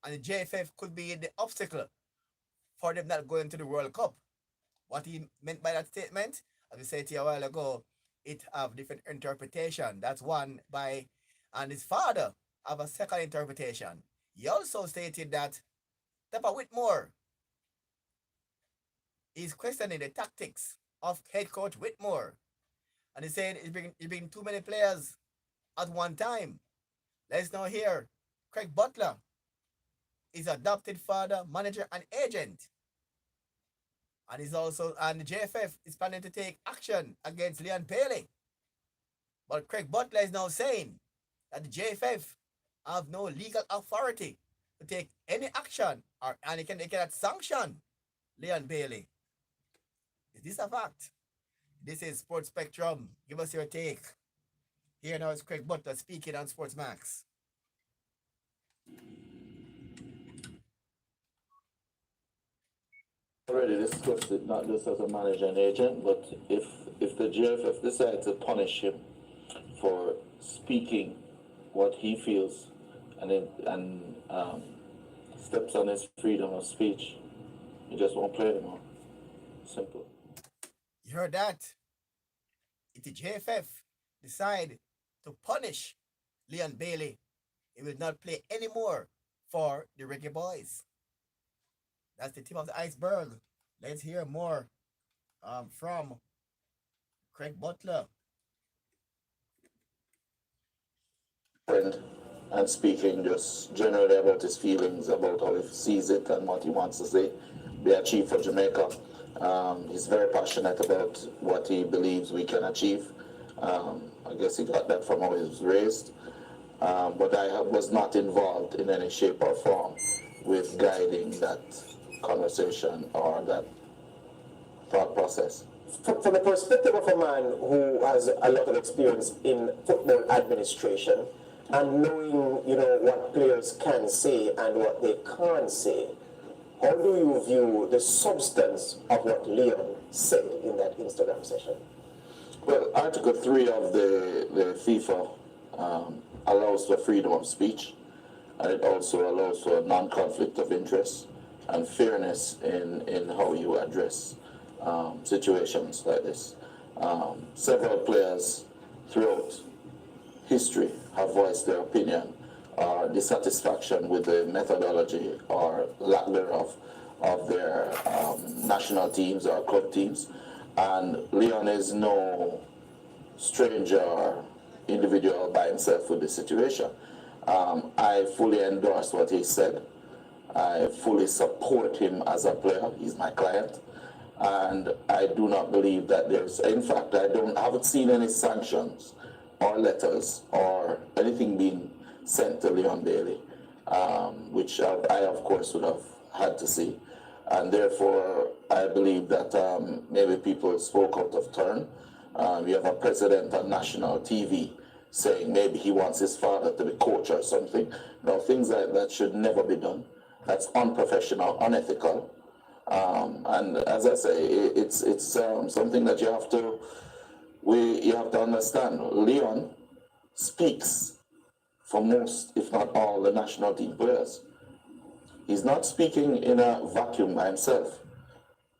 and the JFF could be the obstacle for them not going to the World Cup. What he meant by that statement, as we said to you a while ago, it have different interpretation. That's one by, and his father have a second interpretation. He also stated that Tapa Whitmore is questioning the tactics of head coach Whitmore. And he said he's bringing too many players at one time. Let's now hear Craig Butler is adopted father, manager, and agent. And the JFF is planning to take action against Leon Bailey. But Craig Butler is now saying that the JFF have no legal authority to take any action and they cannot sanction Leon Bailey. Is this a fact? This is Sports Spectrum. Give us your take. Here now is Craig Butler speaking on Sports Max. Already discussed it, not just as a manager and agent, but if the GFF decide to punish him for speaking what he feels and steps on his freedom of speech, he just won't play anymore. Simple. You heard that? If the JFF decide to punish Leon Bailey, he will not play anymore for the Reggae Boys. That's the tip of the iceberg. Let's hear more from Craig Butler. And speaking just generally about his feelings, about how he sees it and what he wants to say, be achieved for Jamaica. He's very passionate about what he believes we can achieve. I guess he got that from how he was raised. But I was not involved in any shape or form with guiding that conversation or that thought process. From the perspective of a man who has a lot of experience in football administration and knowing, what players can say and what they can't say, how do you view the substance of what Leon said in that Instagram session? Well, Article 3 of the FIFA allows for freedom of speech, and it also allows for non-conflict of interest and fairness in how you address situations like this. Several players throughout history have voiced their opinion or dissatisfaction with the methodology or lack thereof of their national teams or club teams. And Leon is no stranger or individual by himself with the situation. I fully endorse what he said. I fully support him as a player. He's my client. And I do not believe that in fact, I haven't seen any sanctions or letters or anything being sent to Leon Bailey, which I of course would have had to see. And therefore, I believe that maybe people spoke out of turn. We have a president on national TV saying maybe he wants his father to be coach or something. No, things like that should never be done. That's unprofessional, unethical. And as I say, it's something that you have to understand. Leon speaks for most, if not all, the national team players. He's not speaking in a vacuum by himself.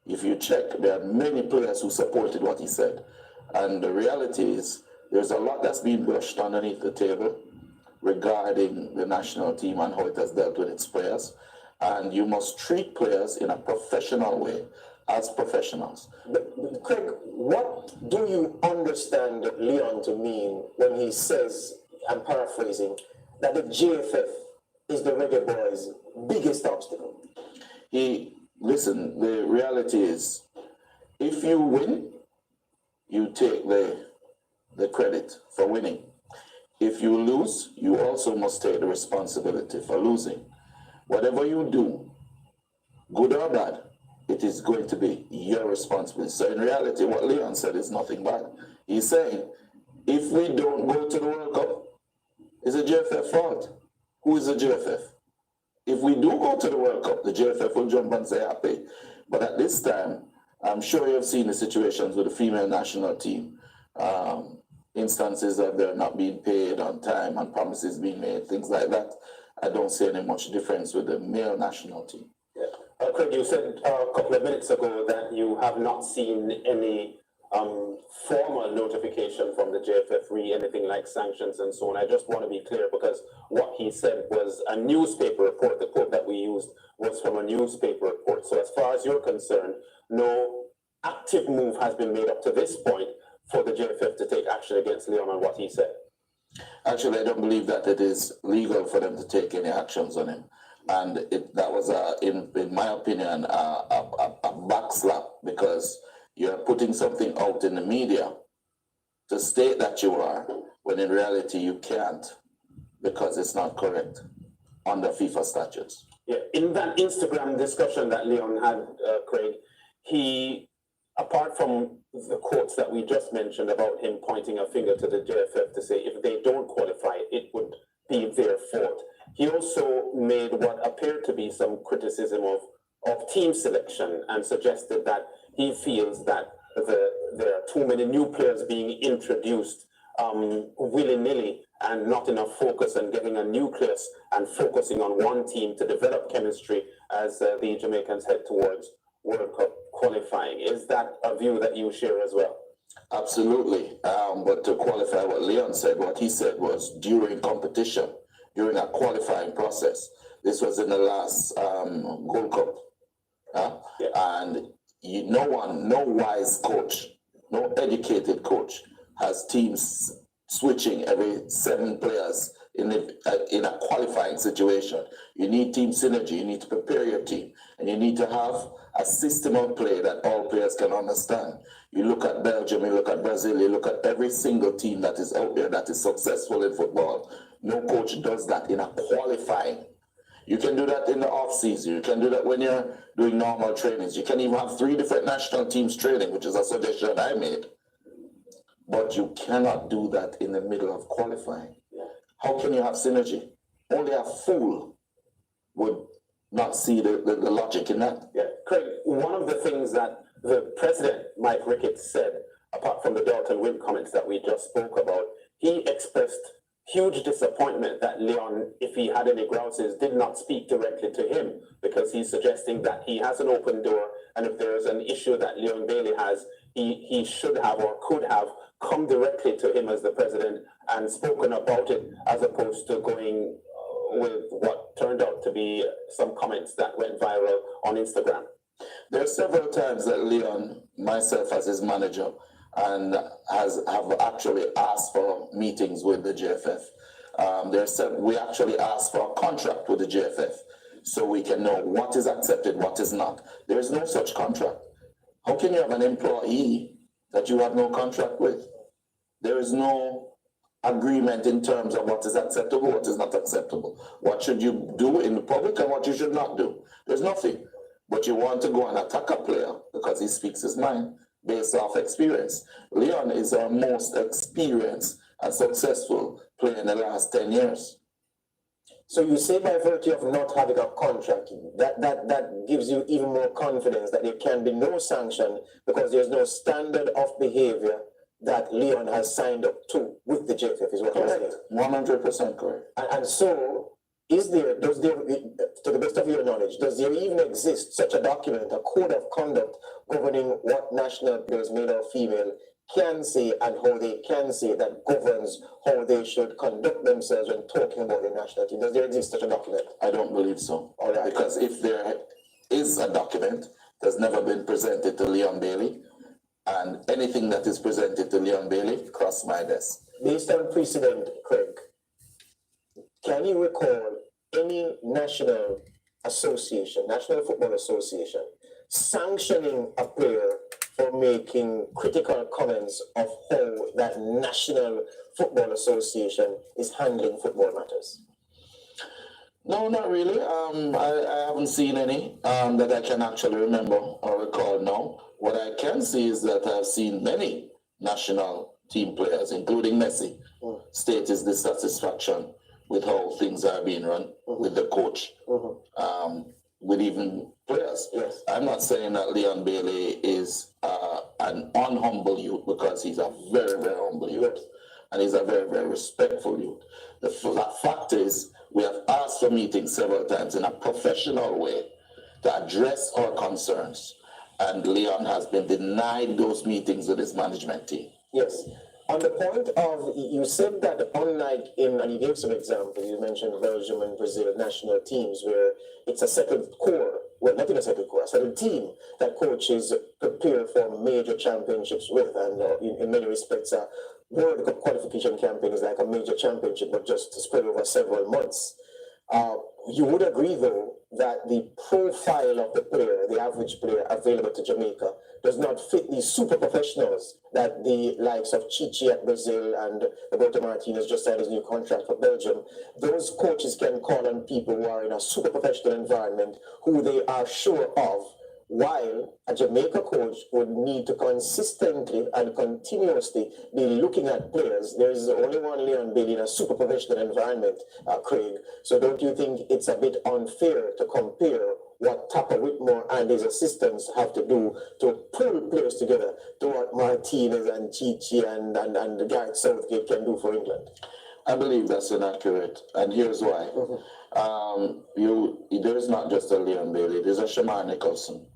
If you check, there are many players who supported what he said. And the reality is, there's a lot that's been brushed underneath the table regarding the national team and how it has dealt with its players. And you must treat players in a professional way, as professionals. But Craig, what do you understand Leon to mean when he says, I'm paraphrasing, that the GFF is the Reggae Boys' biggest obstacle? Listen, the reality is, if you win, you take the credit for winning. If you lose, you also must take the responsibility for losing. Whatever you do, good or bad, it is going to be your responsibility. So in reality, what Leon said is nothing bad. He's saying, if we don't go to the World Cup, it's a GFF fault. Who is the GFF? If we do go to the World Cup, the GFF will jump and say happy. But at this time, I'm sure you've seen the situations with the female national team. Instances of they're not being paid on time and promises being made, things like that. I don't see any much difference with the male national team. Yeah. Craig, you said a couple of minutes ago that you have not seen any formal notification from the JFF, anything like sanctions and so on. I just want to be clear because what he said was a newspaper report. The quote that we used was from a newspaper report. So as far as you're concerned, no active move has been made up to this point for the JFF to take action against Leon on what he said? Actually, I don't believe that it is legal for them to take any actions on him. And that was, in my opinion, a backslap, because you're putting something out in the media to state that you are, when in reality you can't, because it's not correct under FIFA statutes. Yeah, in that Instagram discussion that Leon had, Craig, he, apart from the quotes that we just mentioned about him pointing a finger to the JFF to say if they don't qualify, it would be their fault. He also made what appeared to be some criticism of team selection and suggested that he feels that there are too many new players being introduced willy-nilly and not enough focus on getting a nucleus and focusing on one team to develop chemistry as the Jamaicans head towards World Cup qualifying. Is that a view that you share as well? Absolutely. But to qualify what Leon said, what he said was during competition, during a qualifying process. This was in the last Gold Cup. And no wise coach, no educated coach has teams switching every 7 players in a qualifying situation. You need team synergy, you need to prepare your team, and you need to have a system of play that all players can understand. You look at Belgium, you look at Brazil, you look at every single team that is out there that is successful in football. No coach does that in a qualifying. You can do that in the off season. You can do that when you're doing normal trainings. You can even have 3 different national teams training, which is a suggestion I made. But you cannot do that in the middle of qualifying. How can you have synergy? Only a fool would not see the logic in that. Yeah, Craig, one of the things that the president, Mike Ricketts, said, apart from the Dalton Wynn comments that we just spoke about, he expressed huge disappointment that Leon, if he had any grouses, did not speak directly to him, because he's suggesting that he has an open door, and if there is an issue that Leon Bailey has, he should have or could have come directly to him as the president and spoken about it, as opposed to going with what turned out to be some comments that went viral on Instagram. There are several times that Leon, myself as his manager, and have actually asked for meetings with the JFF. We actually asked for a contract with the JFF so we can know what is accepted, what is not. There is no such contract. How can you have an employee that you have no contract with? There is no agreement in terms of what is acceptable, what is not acceptable. What should you do in the public and what you should not do. There's nothing. But you want to go and attack a player because he speaks his mind based off experience. Leon is our most experienced and successful player in the last 10 years. So you say by virtue of not having a contract, that gives you even more confidence that there can be no sanction because there's no standard of behavior that Leon has signed up to with the JFF, is what you're saying? 100% correct. And so, does there, to the best of your knowledge, does there even exist such a document, a code of conduct governing what national players, male or female, can say and how they can say that governs how they should conduct themselves when talking about the national team? Does there exist such a document? I don't believe so. All right. Because if there is a document that's never been presented to Leon Bailey, and anything that is presented to Leon Bailey cross my desk. Based on precedent, Craig, can you recall any national association, National Football Association, sanctioning a player for making critical comments of how that National Football Association is handling football matters? No, not really. I haven't seen any that I can actually remember or recall now. What I can see is that I've seen many national team players, including Messi, state his dissatisfaction with how things are being run, with the coach, with even players. Yes. I'm not saying that Leon Bailey is an unhumble youth, because he's a very, very humble youth, and he's a very, very respectful youth. The fact is, we have asked for meetings several times in a professional way to address our concerns. And Leon has been denied those meetings with his management team. Yes. On the point of, you said that unlike and you gave some examples, you mentioned Belgium and Brazil national teams where it's a settled core well, not in a second course, but a team that coaches prepare for major championships with, and in many respects, World Cup qualification campaign is like a major championship, but just spread over several months. You would agree, though, that the profile of the player, the average player available to Jamaica, does not fit the super professionals that the likes of Chichi at Brazil and Roberto Martinez just signed his new contract for Belgium. Those coaches can call on people who are in a super professional environment, who they are sure of, while a Jamaica coach would need to consistently and continuously be looking at players. There's only one Leon Bailey in a super professional environment, Craig. So don't you think it's a bit unfair to compare what Tapper Whitmore and his assistants have to do to pull players together to what Martinez and Chichi and Gareth Southgate can do for England? I believe that's inaccurate, and here's why. There is not just a Leon Bailey, there's a Shamar Nicholson.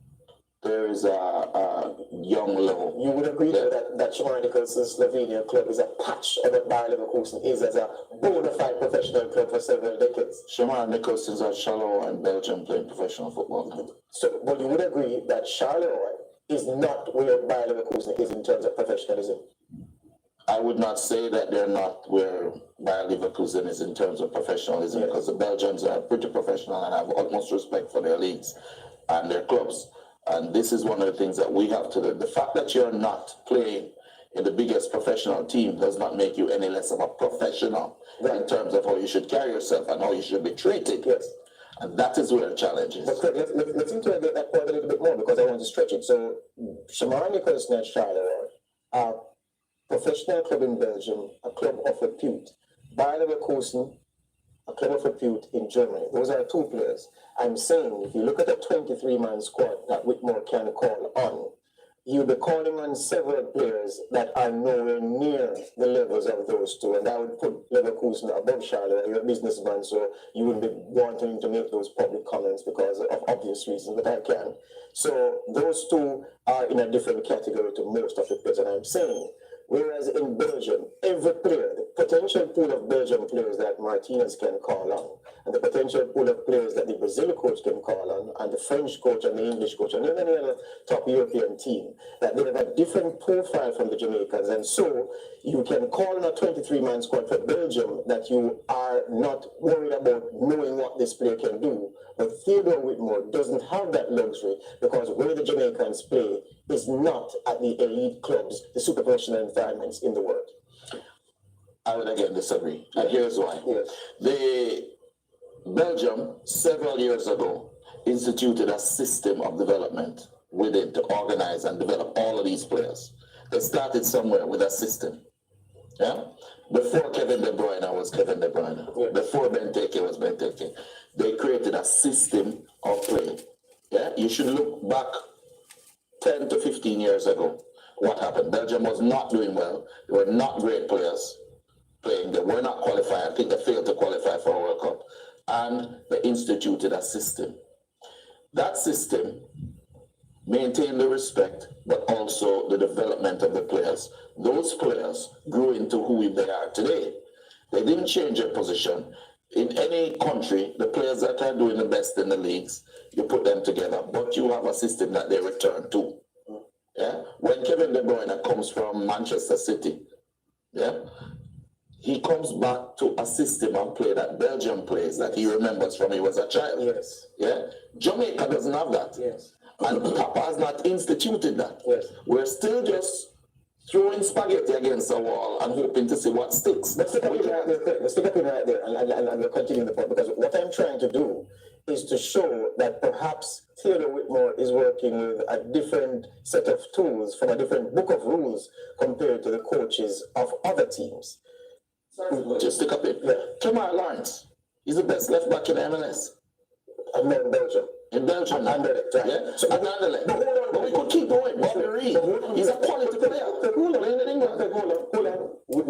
There is a young Low. You would agree that Shamar Nicholson's Slovenia club is a patch of what Bayer Leverkusen is as a bona fide professional club for several decades? Shamar Nicholson's at Charleroi in Belgium playing professional football now. So, but you would agree that Charleroi is not where Bayer Leverkusen is in terms of professionalism? I would not say that they're not where Bayer Leverkusen is in terms of professionalism, because the Belgians are pretty professional and have utmost respect for their leagues and their clubs. And this is one of the things that we have to do. The fact that you're not playing in the biggest professional team does not make you any less of a professional in terms of how you should carry yourself and how you should be treated. Yes. And that is where the challenge is. But Craig, let's integrate that point a little bit more, because I want to stretch it. So, Shamar Nicholson and Charleroi are professional club in Belgium, a club of repute. Bayer Leverkusen, a club of repute in Germany. Those are two players. I'm saying, if you look at the 23-man squad that Whitmore can call on, you'll be calling on several players that are nowhere near the levels of those two. And I would put Leverkusen above Charleroi. You're a businessman, so you wouldn't be wanting to make those public comments because of obvious reasons, but I can. So those two are in a different category to most of the players. And I'm saying, whereas in Belgium, every player, the potential pool of Belgian players that Martinez can call on, and the potential pool of players that the Brazil coach can call on, and the French coach and the English coach, and even any other top European team, that they have a different profile from the Jamaicans. And so you can call on a 23-man squad for Belgium that you are not worried about knowing what this player can do. But Theodore Whitmore doesn't have that luxury, because where the Jamaicans play is not at the elite clubs, the super professional environments in the world. I would again disagree, and here's why. Yes. Belgium, several years ago, instituted a system of development with it to organize and develop all of these players. They started somewhere with a system. Yeah? Before Kevin De Bruyne was Kevin De Bruyne. Before Benteke was Benteke. They created a system of play. Yeah? You should look back 10 to 15 years ago. What happened? Belgium was not doing well. They were not great players playing. They were not qualified. I think they failed to qualify for a World Cup. And they instituted a system. That system maintained the respect, but also the development of the players. Those players grew into who they are today. They didn't change their position. In any country, the players that are doing the best in the leagues, you put them together, but you have a system that they return to. Yeah? When Kevin De Bruyne comes from Manchester City, yeah, he comes back to a system of play that Belgium plays, that he remembers from he was a child. Yes. Yeah? Jamaica doesn't have that. Yes. And Papa has not instituted that. Yes. We're still just throwing spaghetti against the wall and hoping to see what sticks. Let's stick up in right there. Let's stick up in right there, and we'll continue the point, because what I'm trying to do is to show that perhaps Theodore Whitmore is working with a different set of tools from a different book of rules compared to the coaches of other teams. Just stick up in. Yeah. Kemar Lawrence, he's the best left back in MLS. And in Belgium. In Belgium. Anderlecht, right. Yeah. So Anderlecht. But we could keep going. Bobby Reed, he's a quality player. Hold on. We're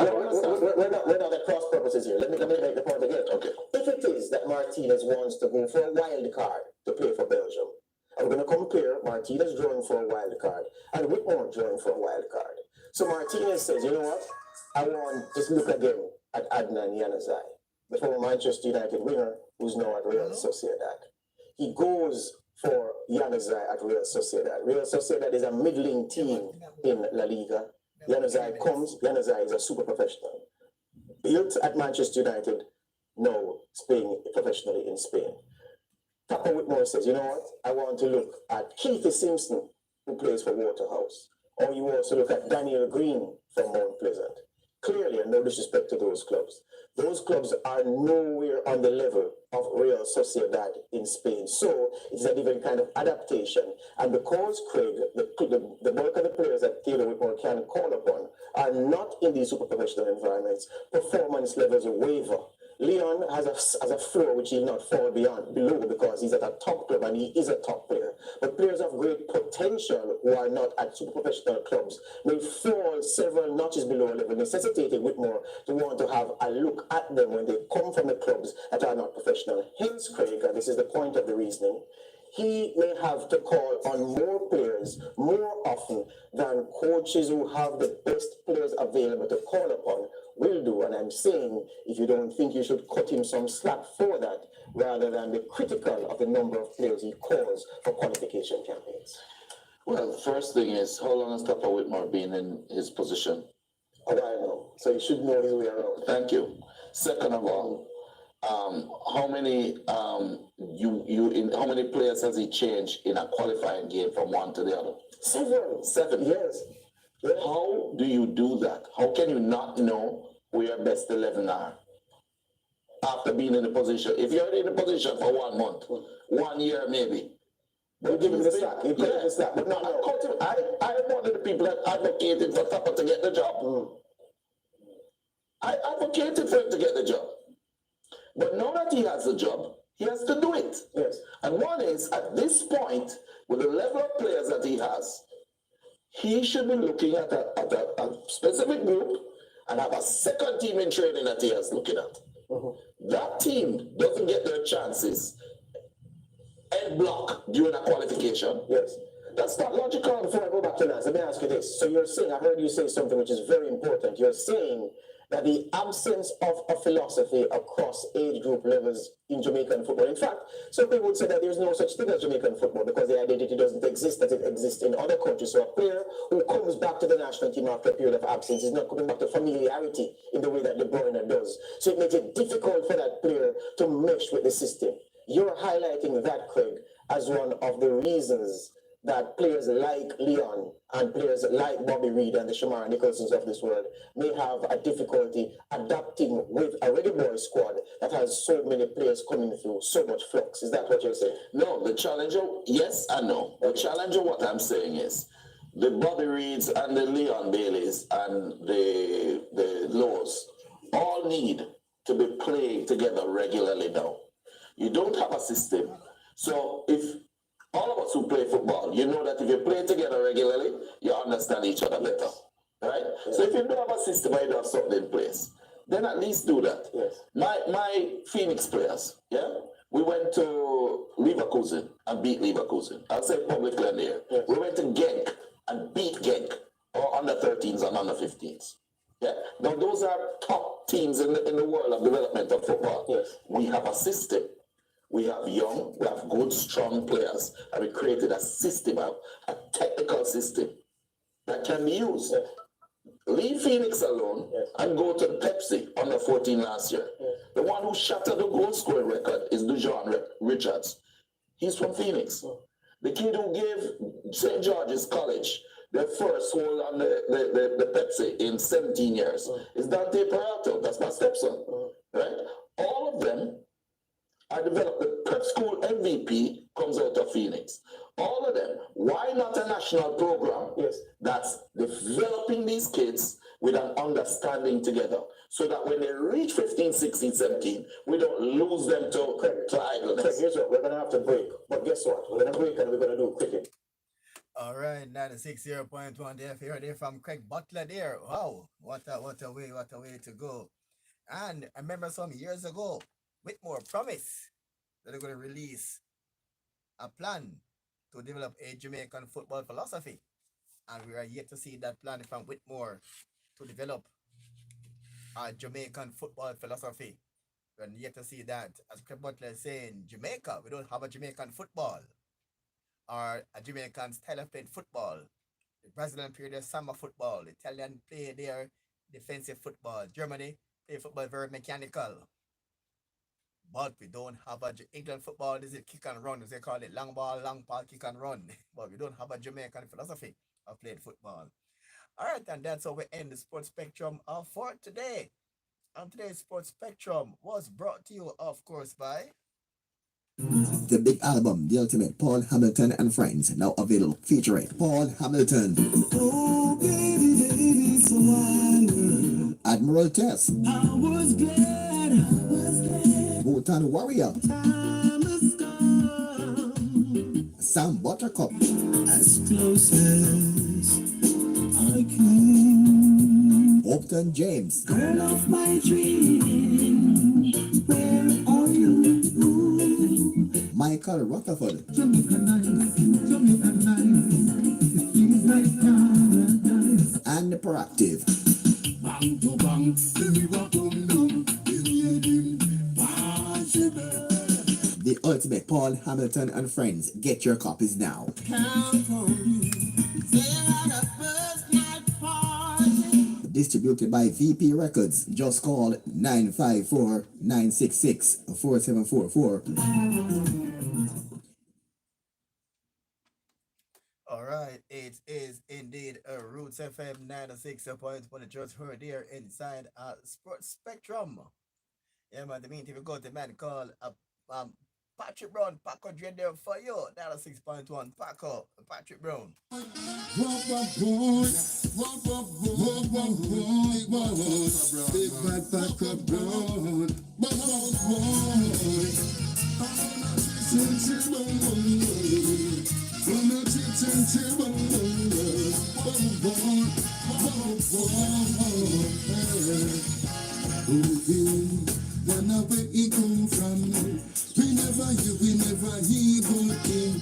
not at cross purposes here. Let me make the point again. Okay. If it is that Martinez wants to go for a wild card to play for Belgium, I'm going to compare Martinez drawing for a wild card and Whitmore drawing for a wild card. So Martinez says, you know what? I want to look again at Adnan Januzaj, the former Manchester United winger who's now at Real Sociedad. He goes for Januzaj at Real Sociedad. Real Sociedad is a middling team in La Liga. Januzaj is a super professional. Built at Manchester United, now playing professionally in Spain. Papa Whitmore says, you know what? I want to look at Keithy Simpson, who plays for Waterhouse. Or you also look at Daniel Green from Mount Pleasant. Clearly, and no disrespect to those clubs are nowhere on the level of Real Sociedad in Spain. So it's a different kind of adaptation. And because, Craig, the bulk of the players that Theodore Whitmore can call upon are not in these super professional environments, performance levels waver. Leon has a floor which he'll not fall below because he's at a top club and he is a top player. But players of great potential who are not at super professional clubs may fall several notches below a level, necessitating Whitmore to want to have a look at them when they come from the clubs that are not professional. Hence, Craig, and this is the point of the reasoning, he may have to call on more players more often than coaches who have the best players available to call upon will do. And I'm saying, if you don't think you should cut him some slack for that, rather than be critical of the number of players he calls for qualification campaigns. Well, first thing is, how long has Papa Whitmore been in his position? A while now, so he should know his way around. Thank you. Second of all, how many how many players has he changed in a qualifying game from one to the other? Seven. Yes. How do you do that? How can you not know who your best 11 are after being in the position? If you're in the position for 1 month, 1 year maybe. You give him the slack. You put him the slack. But no, I am one of the people that advocated for Papa to get the job. I advocated for him to get the job. But now that he has the job, he has to do it. Yes. And one is, at this point, with the level of players that he has, he should be looking at a specific group and have a second team in training that he is looking at. That team doesn't get their chances end block during a qualification. Yes. That's not logical. Before I go back to that, let me ask you this. So you're saying, I heard you say something which is very important. You're saying that the absence of a philosophy across age group levels in Jamaican football. In fact, some people would say that there's no such thing as Jamaican football because the identity doesn't exist as it exists in other countries. So a player who comes back to the national team after a period of absence is not coming back to familiarity in the way that De Bruyne does. So it makes it difficult for that player to mesh with the system. You're highlighting that, Craig, as one of the reasons that players like Leon and players like Bobby Reid and the Shamar Nicholsons of this world may have a difficulty adapting with a Reggae Boy squad that has so many players coming through, so much flux. Is that what you're saying? No, the challenger, yes and no. The challenger, what I'm saying is, the Bobby Reids and the Leon Baileys and the Lows all need to be playing together regularly now. You don't have a system. So if all of us who play football, you know that if you play together regularly, you understand each other better, right? Yeah. So if you don't have a system or you don't have something in place, then at least do that. Yes. My Phoenix players, yeah, we went to Leverkusen and beat Leverkusen. I'll say publicly on there. Yes. We went to Genk and beat Genk, or under 13s and under 15s. Yeah. Now those are top teams in the world of development of football. Yes. We have a system. We have young, we have good, strong players, and we created a system, a technical system that can be used. Yes. Leave Phoenix alone and go to Pepsi under 14 last year. Yes. The one who shattered the goal scoring record is Dujon Richards. He's from Phoenix. The kid who gave St. George's College their first hold on the Pepsi in 17 years is Dante Peralta. That's my stepson. Right? All of them are developed. The prep school MVP comes out of Phoenix. All of them. Why not a national program that's developing these kids with an understanding together so that when they reach 15, 16, 17, we don't lose them to idleness? Here's what, we're going to have to break. But guess what? We're going to break and we're going to do cricket. All right, 96.1 there. You heard it from Craig Butler there. Wow, what a way to go. And I remember some years ago, Whitmore promised that they're going to release a plan to develop a Jamaican football philosophy. And we are yet to see that plan from Whitmore to develop a Jamaican football philosophy. We're yet to see that. As Craig Butler is saying, Jamaica, we don't have a Jamaican football. are Jamaicans Thailand played football. The Brazilian play their summer football. The Italian play their defensive football. Germany play football very mechanical. But we don't have a England football. This is kick and run. They call it long ball, long ball, kick and run. But we don't have a Jamaican philosophy of playing football. All right, and that's how we end the sports spectrum for today. And today's sports spectrum was brought to you, of course, by The big album, The Ultimate, Paul Hamilton and Friends, now available, featuring Paul Hamilton. Oh, baby, baby, so wonderful. Admiral Tess. I was glad. Bhutan Warrior. Time has come. Sam Buttercup. As close as I can. Upton James. Girl of my dream, where are you? Michael Rutherford. And the Proactive. Bang to bang, The Ultimate, Paul Hamilton and Friends. Get your copies now. Distributed by VP Records. Just call 954-966-4744. All right, it is indeed a Roots FM 96.1. It just heard here inside Sports Spectrum. Yeah, man, the meantime, we got the man called Patrick Brown, Paco Dread there for you. 96.1, Paco, Patrick Brown. Big bad Paco Brown. Whenever he come from, we never hear about him.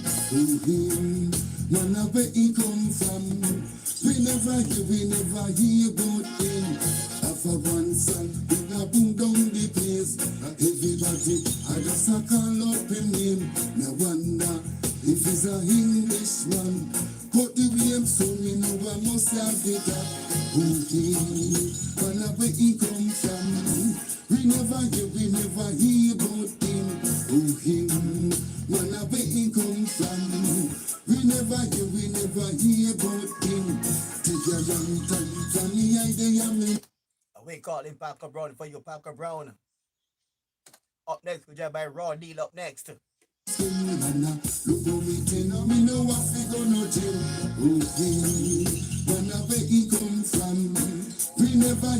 Whenever he come from, we never hear about him. After one song, we a boom down the place. Everybody, I just a call up him name. Me wonder if he's a Englishman. But the way him so me know I must have it up. Whenever he come from, we never hear about him. Whenever he come from, we never hear about him. Take a long time from the idea me. We call him Paco Brown for you, Paco Brown. Up next, we just by Raw Deal up next. Look how me tell me no what we gonna do. Whenever he come from, we never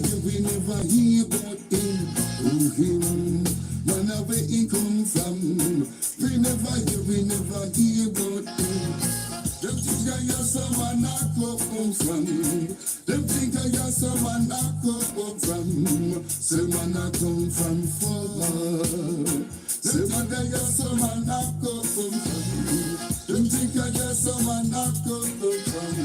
hear about him. Whenever he come from, we never hear about him. Them think I got someone I come from. Them think I got someone I come from. Someone I come from far. Say man I got someone I come from. Them think I got someone I come from.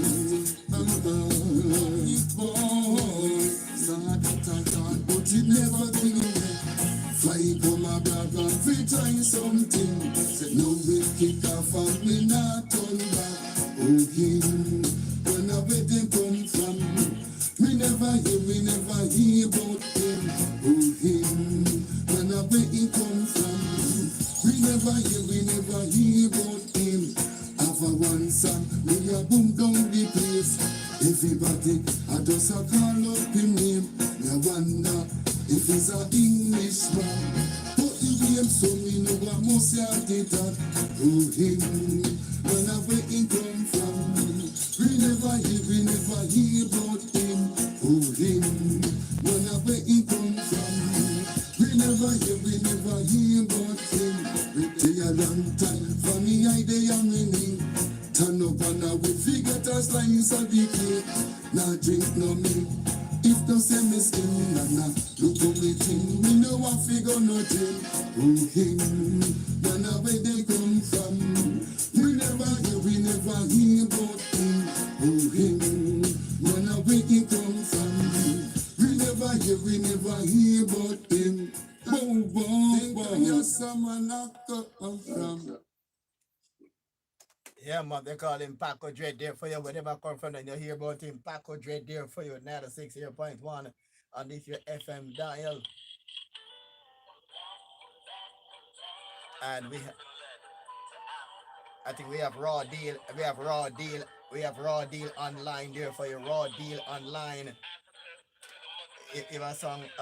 But it never been away. Fly come a brag and fi try something. Say no we kick off and we not turn back. Whenever they come from, we never hear about him. Whenever he come from, we never hear about him. After one song, we a boom down the place. Everybody, I just a call up him name. I wonder if he's a Englishman. But the way so me know I must have it up. Whenever he come from, we never hear about him. Whenever he come from, we never hear about him. We take a long time for me idea meaning. Turn up and I will forget a slice of the cake. Now drink no milk. If no say me skin, nana, look how me think. Me know I figure nothing. Whenever they come from, we never hear about him. Whenever he come from, we never hear about him. Boom, boom, boom. Yes, someone I come from. Yeah, man, they call him Paco Dread there for you. Whenever I come from and you hear about him, Paco Dread there for you. 96.1 on this your FM dial. And I think we have Raw Deal. We have Raw Deal online there for you. Raw Deal online. If a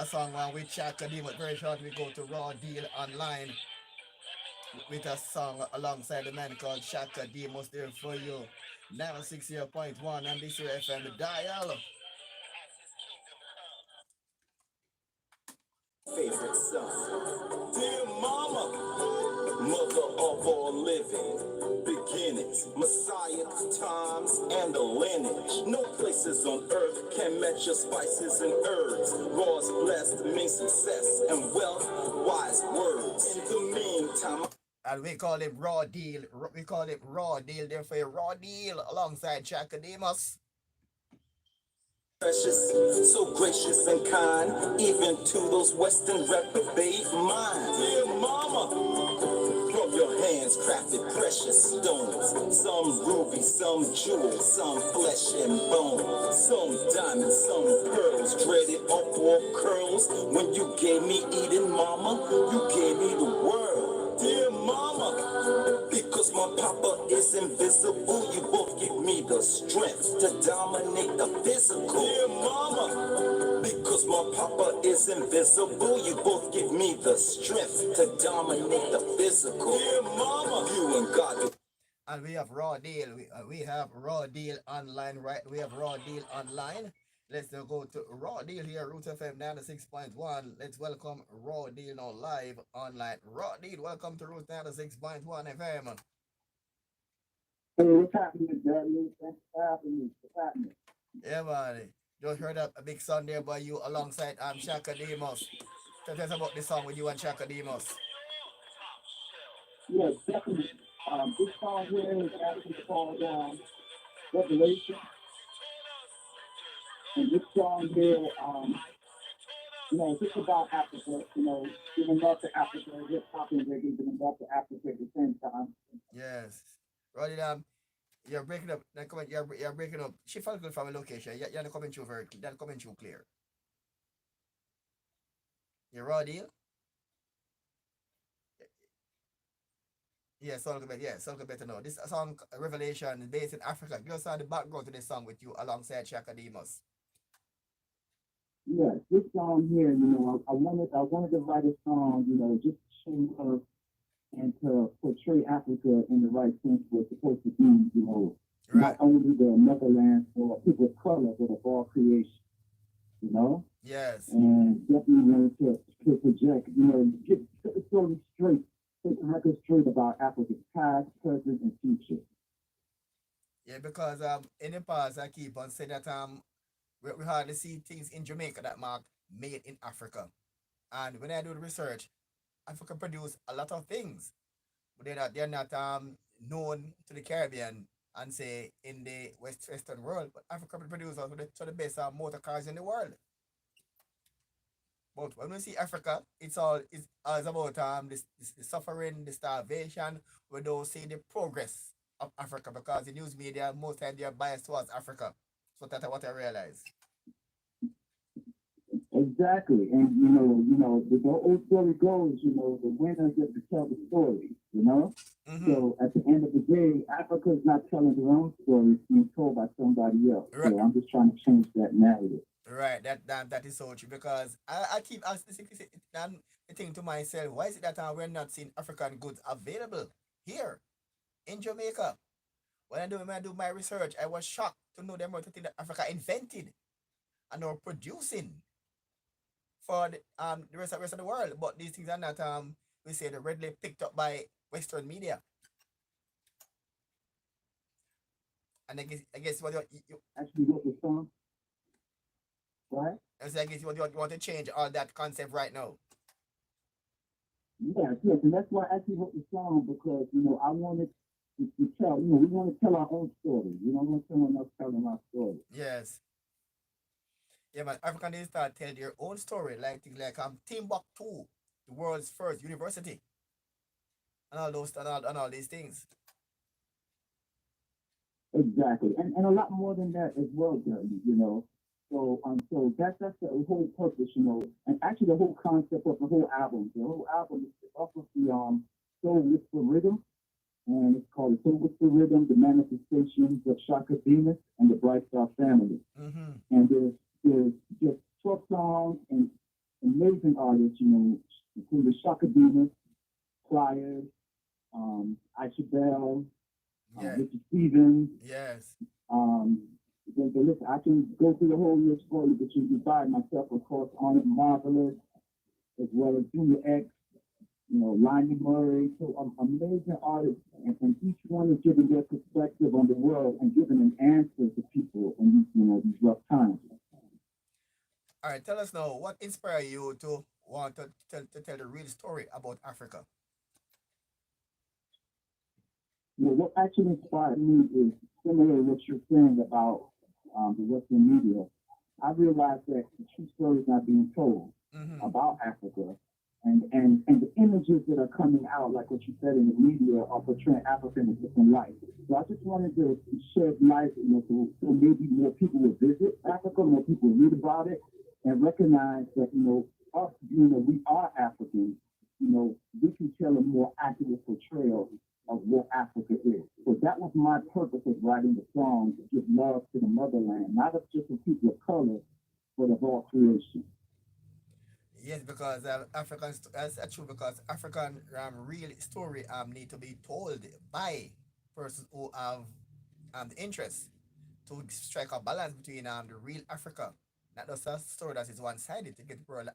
song one with Chaka Demon, very short we go to Raw Deal online with a song alongside the man called Shaka Demos there for you. 96.1 and this your FM dial. Favorite son. Dear mama, mother of all living, beginnings, Messiah times, and the lineage. No places on earth can match your spices and herbs. Raw's blessed means success and wealth, wise words. In the meantime, and we call it Raw Deal. We call it Raw Deal there for you. Raw Deal alongside Chaka Demos. precious, so gracious and kind, even to those Western reprobate minds. Dear mama, from your hands crafted precious stones, some ruby, some jewel, some flesh and bone, some diamonds, some pearls, dreaded upward curls. When you gave me Eden, mama, you gave me the world. Dear mama, because my papa is invisible, you both give me the strength to dominate the physical. Dear mama, because my papa is invisible, you both give me the strength to dominate the physical. Dear mama, you and God. And we have Raw Deal. We have Raw Deal online, right? We have Raw Deal online. Let's now go to Raw Deal here, Root FM 96.1. Let's welcome Raw Deal now live online. Raw Deal, welcome to Root 96.1 FM. Hey, what's happening, Dudley? Thanks for having me. What's happening? Yeah, man. Just heard a big song there by you alongside Shaka Demos. Tell us about the song with you and Shaka Demos. Yes, definitely. This song here is actually called Revelation. And this song here, it's about Africa, giving love to Africa, hip hop and reggae, giving love to Africa at the same time. Yes. Roddy, you're breaking up. You're breaking up. She felt good from a location. You're not coming through You're not coming through clear. You're Raw Deal? Yeah, sound good. Yeah, sound good better now. This song Revelation is based in Africa. Give us the background to this song with you alongside Shaka Demos. Yes, this song here, I wanted to write a song, just to show love and to portray Africa in the right sense we're supposed to be, not only the motherland for people of color, but of all creation, Yes. And definitely wanted to project, get the story straight, take the record straight about Africa's past, present, and future. Yeah, because in the past I keep on saying that we hardly see things in Jamaica that mark made in Africa. And when I do the research, Africa produce a lot of things. But they're not known to the Caribbean and say in the Western world. But Africa produces the best motor cars in the world. But when we see Africa, it's all about the suffering, the starvation. We don't see the progress of Africa because the news media most time they are biased towards Africa. So that's what I realize. Exactly, and the old story goes, the winner gets to tell the story, Mm-hmm. So at the end of the day, Africa is not telling their own story; it's being told by somebody else. Right. So I'm just trying to change that narrative. Right, that is so true because I keep asking thinking to myself, why is it that we're not seeing African goods available here in Jamaica? When I do my research, I was shocked to know the amount of things that Africa invented and are producing for the rest of the world. But these things are not we say they're readily picked up by Western media. And I guess what you actually wrote the song, right? I guess you want to change all that concept right now. Yes, and that's why I actually wrote the song because I wanted to tell, we want to tell our own story. We don't want someone else telling our story. Yes. Yeah, man. African they start telling their own story, like things like Timbuktu, the world's first university, and all those and all these things. Exactly, and a lot more than that as well, Jeremy. So that's the whole purpose, and actually the whole concept of the whole album. The whole album is off of the Soul Whisper Rhythm, and it's called the Soul Whisper Rhythm: The Manifestations of Shaka Venus and the Bright Star Family. Mm-hmm. And there's just 12 songs and amazing artists, including Shaka Venus, Flyers, Aisha Bell, Yeah. Richard Stevens. Yes. The list, I can go through the whole list for you, but you can find myself, of course, on it, Marvelous, as well as Junior X, Lonnie Murray. So amazing artists, and each one is giving their perspective on the world and giving an answer to people in these rough times. All right, tell us now what inspired you to want to tell the real story about Africa. What actually inspired me is similar to what you're saying about the Western media. I realized that the true story is not being told about Africa, and the images that are coming out, like what you said in the media, are portraying Africa in a different light. So I just wanted to shed light, so maybe more people will visit Africa, more people will read about it, and recognize that us being that we are Africans, we can tell a more accurate portrayal of what Africa is. So that was my purpose of writing the song, to give love to the motherland, not of just the people of color, but of all creation. Yes, because that's true. Because African real story need to be told by persons who have the interest to strike a balance between the real Africa, not just a story that is one sided, to get the world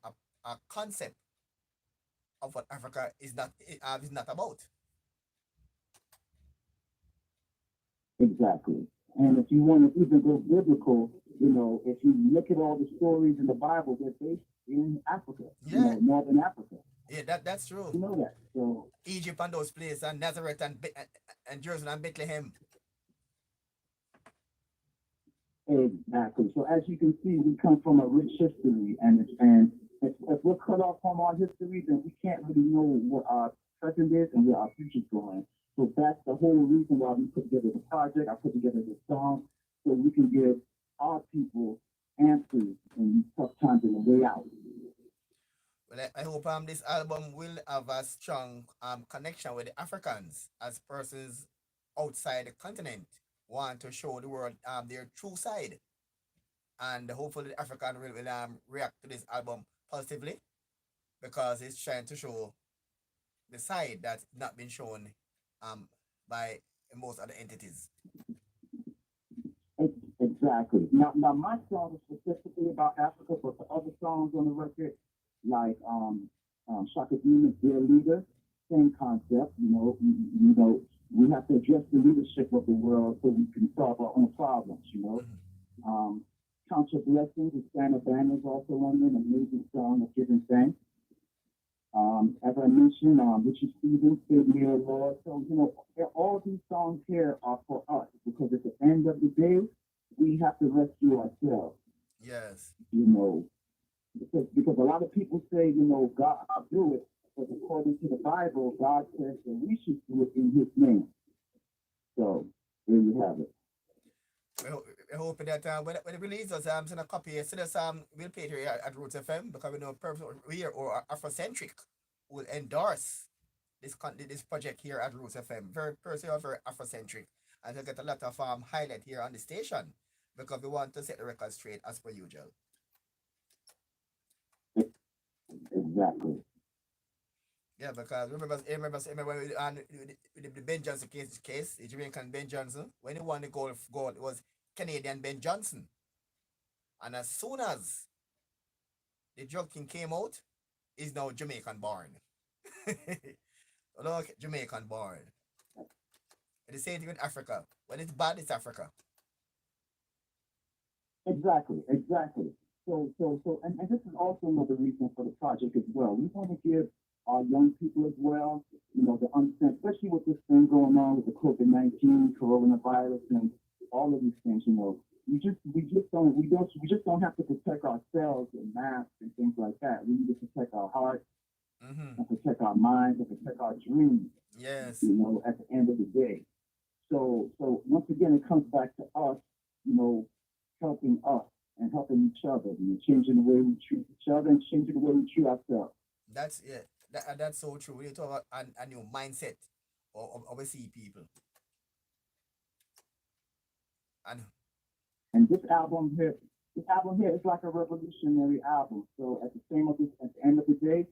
a concept of what Africa is not about. Exactly. And if you want to even go biblical, if you look at all the stories in the Bible, they're based in Africa, Northern Africa. Yeah, that's true. You know that. So Egypt and those places, and Nazareth and Jerusalem and Bethlehem. Exactly. So as you can see, we come from a rich history, and if we're cut off from our history, then we can't really know what our present is and where our future's going. So that's the whole reason why we put together the project. I put together this song so we can give our people answers in these tough times and a way out. Well, I hope this album will have a strong connection with the Africans as persons outside the continent want to show the world their true side, and hopefully the African will react to this album positively, because it's trying to show the side that's not been shown by most other entities. Exactly. Now my song is specifically about Africa, but the other songs on the record, like Shaka Demon's Dear Leader, same concept. We have to address the leadership of the world so we can solve our own problems. Count Your Blessings with Santa Banner is also on there, an amazing song of giving thanks. As I mentioned, Richard Stevens, Save Me, O Lord. So, all these songs here are for us, because at the end of the day, we have to rescue ourselves. Yes. Because a lot of people say, God will do it, but according to the Bible, God says that we should do it in His name. So, there you have it. I hope that when it releases, send a copy. So this we'll play it here at Roots FM, because we know we here or Afrocentric will endorse this project here at Roots FM. Very personal, very Afrocentric, and to get a lot of highlight here on the station, because we want to set the record straight as per usual. Exactly. Yeah, because remember with the Ben Johnson case, the Jamaican Ben Johnson, when he won the gold, it was Canadian Ben Johnson. And as soon as the drug king came out, he's now Jamaican born. Look, Jamaican born. And the same thing with Africa. When it's bad, it's Africa. Exactly. So, and this is also another reason for the project as well. We want to give our young people as well, the understand, especially with this thing going on with the COVID-19, coronavirus, and all of these things. We just don't have to protect ourselves with masks and things like that. We need to protect our hearts and protect our minds and protect our dreams. Yes. At the end of the day. So once again, it comes back to us, helping us and helping each other, changing the way we treat each other and changing the way we treat ourselves. That's yeah. That's so true. We talk about a new mindset of we see people. And And this album here is like a revolutionary album. So at the end of the day,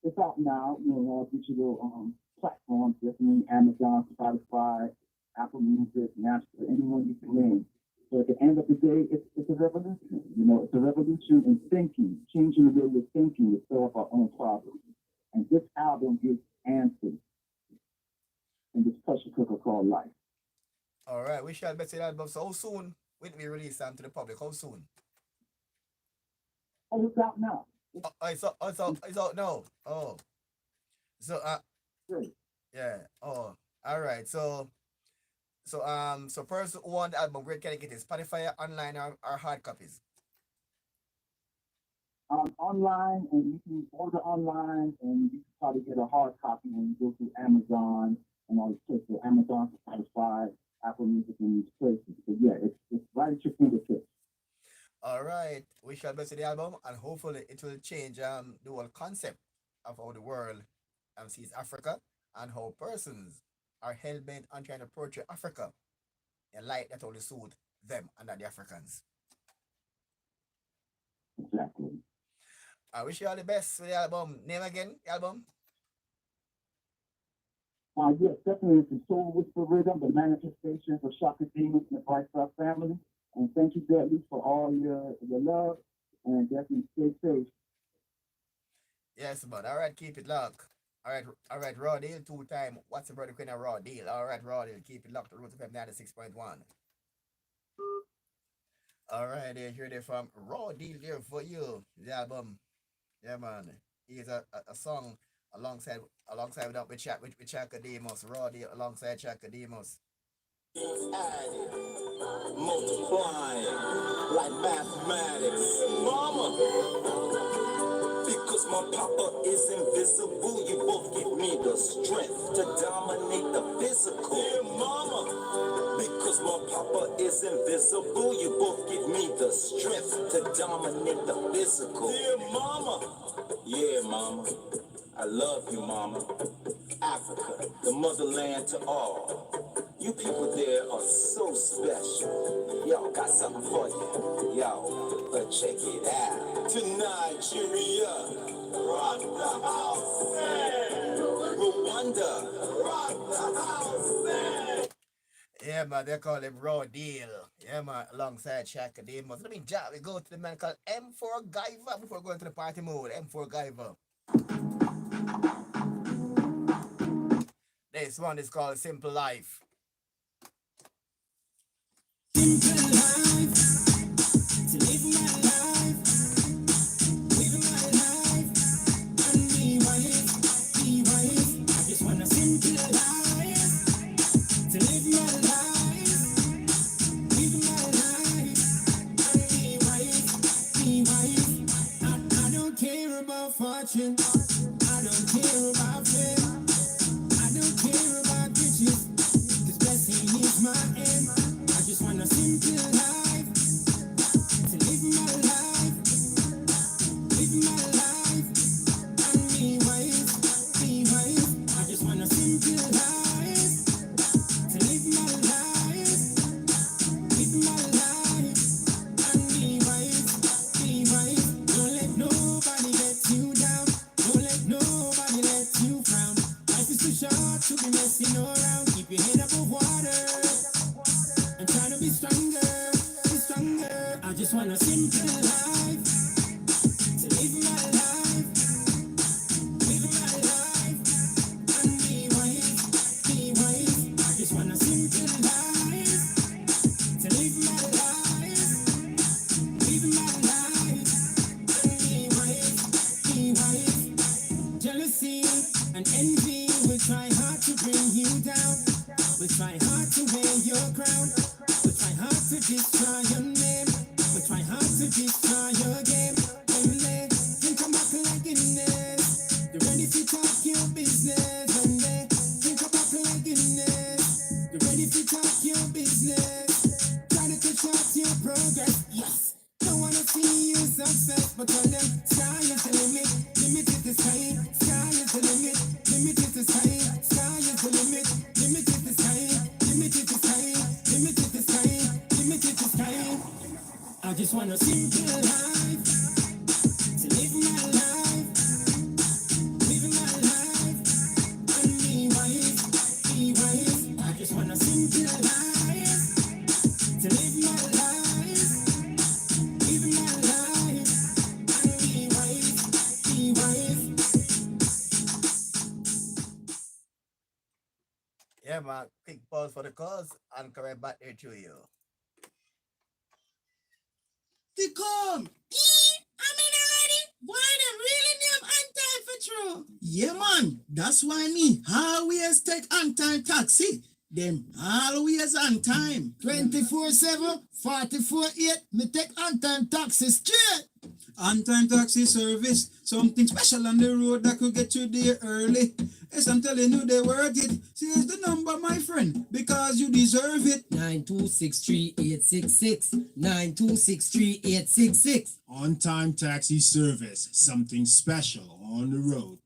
it's out now, all digital platforms, definitely Amazon, Spotify, Apple Music, Napster, anyone you can name. So at the end of the day, it's a revolution. It's a revolution in thinking, changing the way we're thinking to solve our own problems. And this album gives answers in this pressure cooker called life. all right, we shall better that. But so how soon will we release them to the public? How soon? Oh, it's out now. It's out now. Oh, so Great. yeah. Oh, all right. So person who want the album, where can I get it? Spotify, online, or hard copies? Online, and you can order online, and you can probably get a hard copy when you go through Amazon and all these places. Amazon, Spotify, Apple Music, and these places. So yeah, it's right at your fingertips. All right, we shall bless the album, and hopefully it will change the whole concept of how the world sees Africa and how persons are hell bent on trying to portray Africa in light that only suit them and not the Africans. Exactly. I wish you all the best with the album. Name again, the album? Yes, definitely. It's the Soul Whisper Rhythm, the manifestations of Shaka Demons and the Bright Star family. And thank you, Dudley, for all your love, and definitely stay safe. Yes, man. All right, keep it locked. All right, Raw Deal 2-time. What's the brother queen of Raw Deal? All right, Raw Deal, keep it locked to Roots FM 96.1. All right, hear it from Raw Deal there for you. The album. Yeah, man. Here's a song alongside with Chaka Demos. Raw Deal alongside Chaka Demos. Multiplying like mathematics. Mama, because my papa is invisible, you both give me the strength to dominate the physical. Yeah, mama, because my papa is invisible, you both give me the strength to dominate the physical. Yeah, mama, I love you, mama. Africa, the motherland to all. You people there are so special. Y'all got something for you. Y'all, but check it out. To Nigeria, rock the house, man. Rwanda, rock the house, man. Yeah, man, they call him Raw Deal. Yeah, man, alongside Chaka Demos. Let me we go to the man called M4 Guyver before going to the party mode. M4 Guyver. This one is called Simple Life. Simple life, to live my life, and be wife. I just want a simple life, to live my life, and be wife. I don't care about fortune, I don't care about fame, I don't care about riches, 'cause blessing is my aim. I just want a simple life, to live my life, and be wife. I just want a simple life, to live my life, and be wife. Don't let nobody get you down, don't let nobody let you frown. Life is too short to be messing around, keep your head above water. And try to be stronger. I just want a simple life, to live my life, and be wife. I just want a simple life, to live my life, and be wife. Jealousy and envy will try hard to bring you down, will try hard to wear your crown, will try hard to destroy your name, will try hard to destroy your game. When they think I'm acting like Guinness, they're ready to talk your business. When they think I'm acting like Guinness, they're ready to talk want a simple life, to live my life, living my life, and me wife. I just want a simple life, to live my life, living my life, and me wife. Yeah, man. Quick pause for the cause and coming back here to you. They come. I'm in already. Boy, them really name on time for true. Yeah, man. That's why me always take on time taxi. Them always on time. 24/7, 44/8. Me take on time taxi straight. On-time taxi service, something special on the road that could get you there early. Yes, I'm telling you, they worth it. Here's the number, my friend, because you deserve it. 9263866, 9263866. On-time taxi service, something special on the road.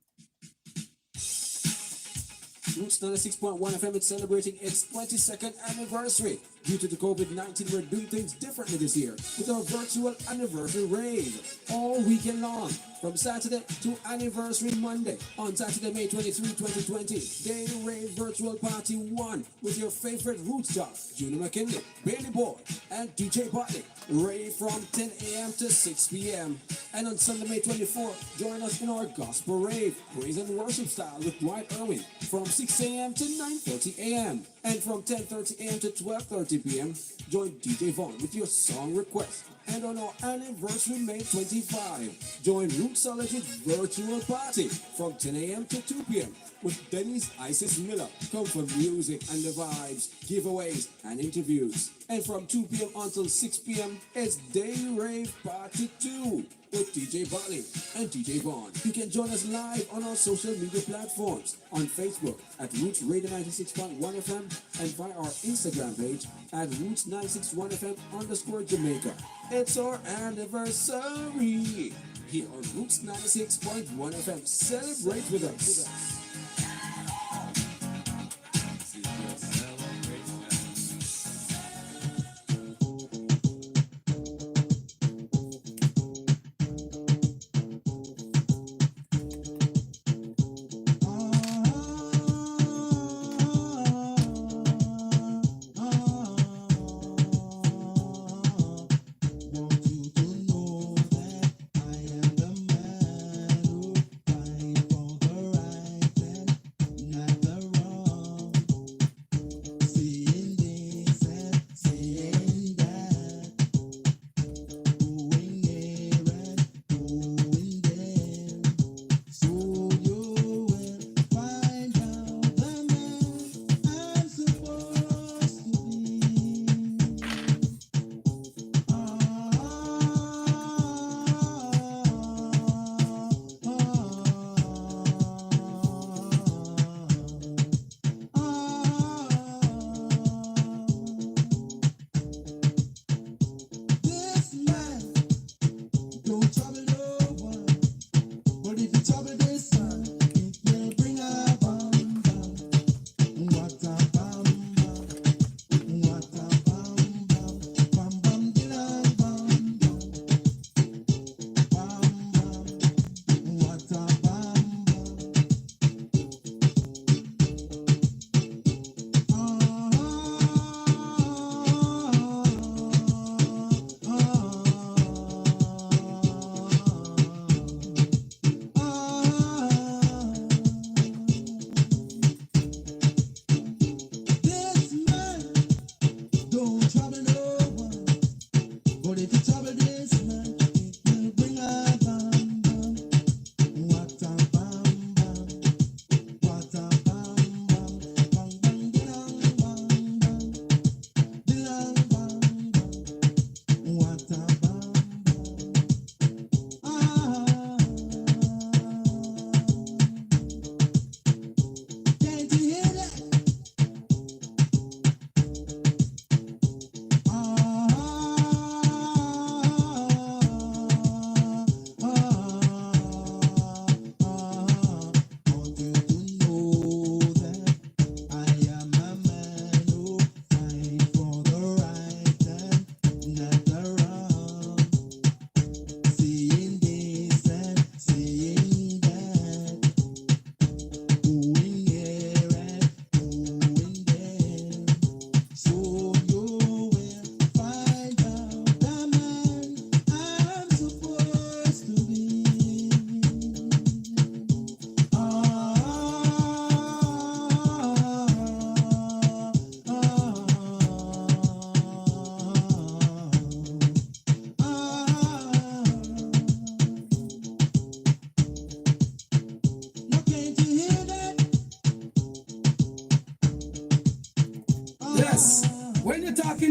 Roots 96.1 FM is celebrating its 22nd anniversary. Due to the COVID-19, we're doing things differently this year with our virtual anniversary rave all weekend long from Saturday to anniversary Monday. On Saturday, May 23, 2020, Day Rave Virtual Party 1 with your favorite Roots stars, Julie McKinley, Bailey Boy, and DJ Butley. Rave from 10 a.m. to 6 p.m. And on Sunday, May 24, join us in our Gospel Rave, praise and worship style with Dwight Irwin from 6 a.m. to 9:30 a.m. And from 10:30 a.m. to 12:30 p.m., join DJ Vaughn with your song request. And on our anniversary, May 25, join Root Solitude Virtual Party from 10 a.m. to 2 p.m. with Dennis Isis Miller. Come for music and the vibes, giveaways, and interviews. And from 2 p.m. until 6 p.m., it's Day Rave Party 2 with DJ Butley and DJ Vaughn. You can join us live on our social media platforms on Facebook at Roots Radio 96.1 FM and via our Instagram page at Roots961FM_Jamaica. It's our anniversary here on Roots 96.1 FM. Celebrate with us.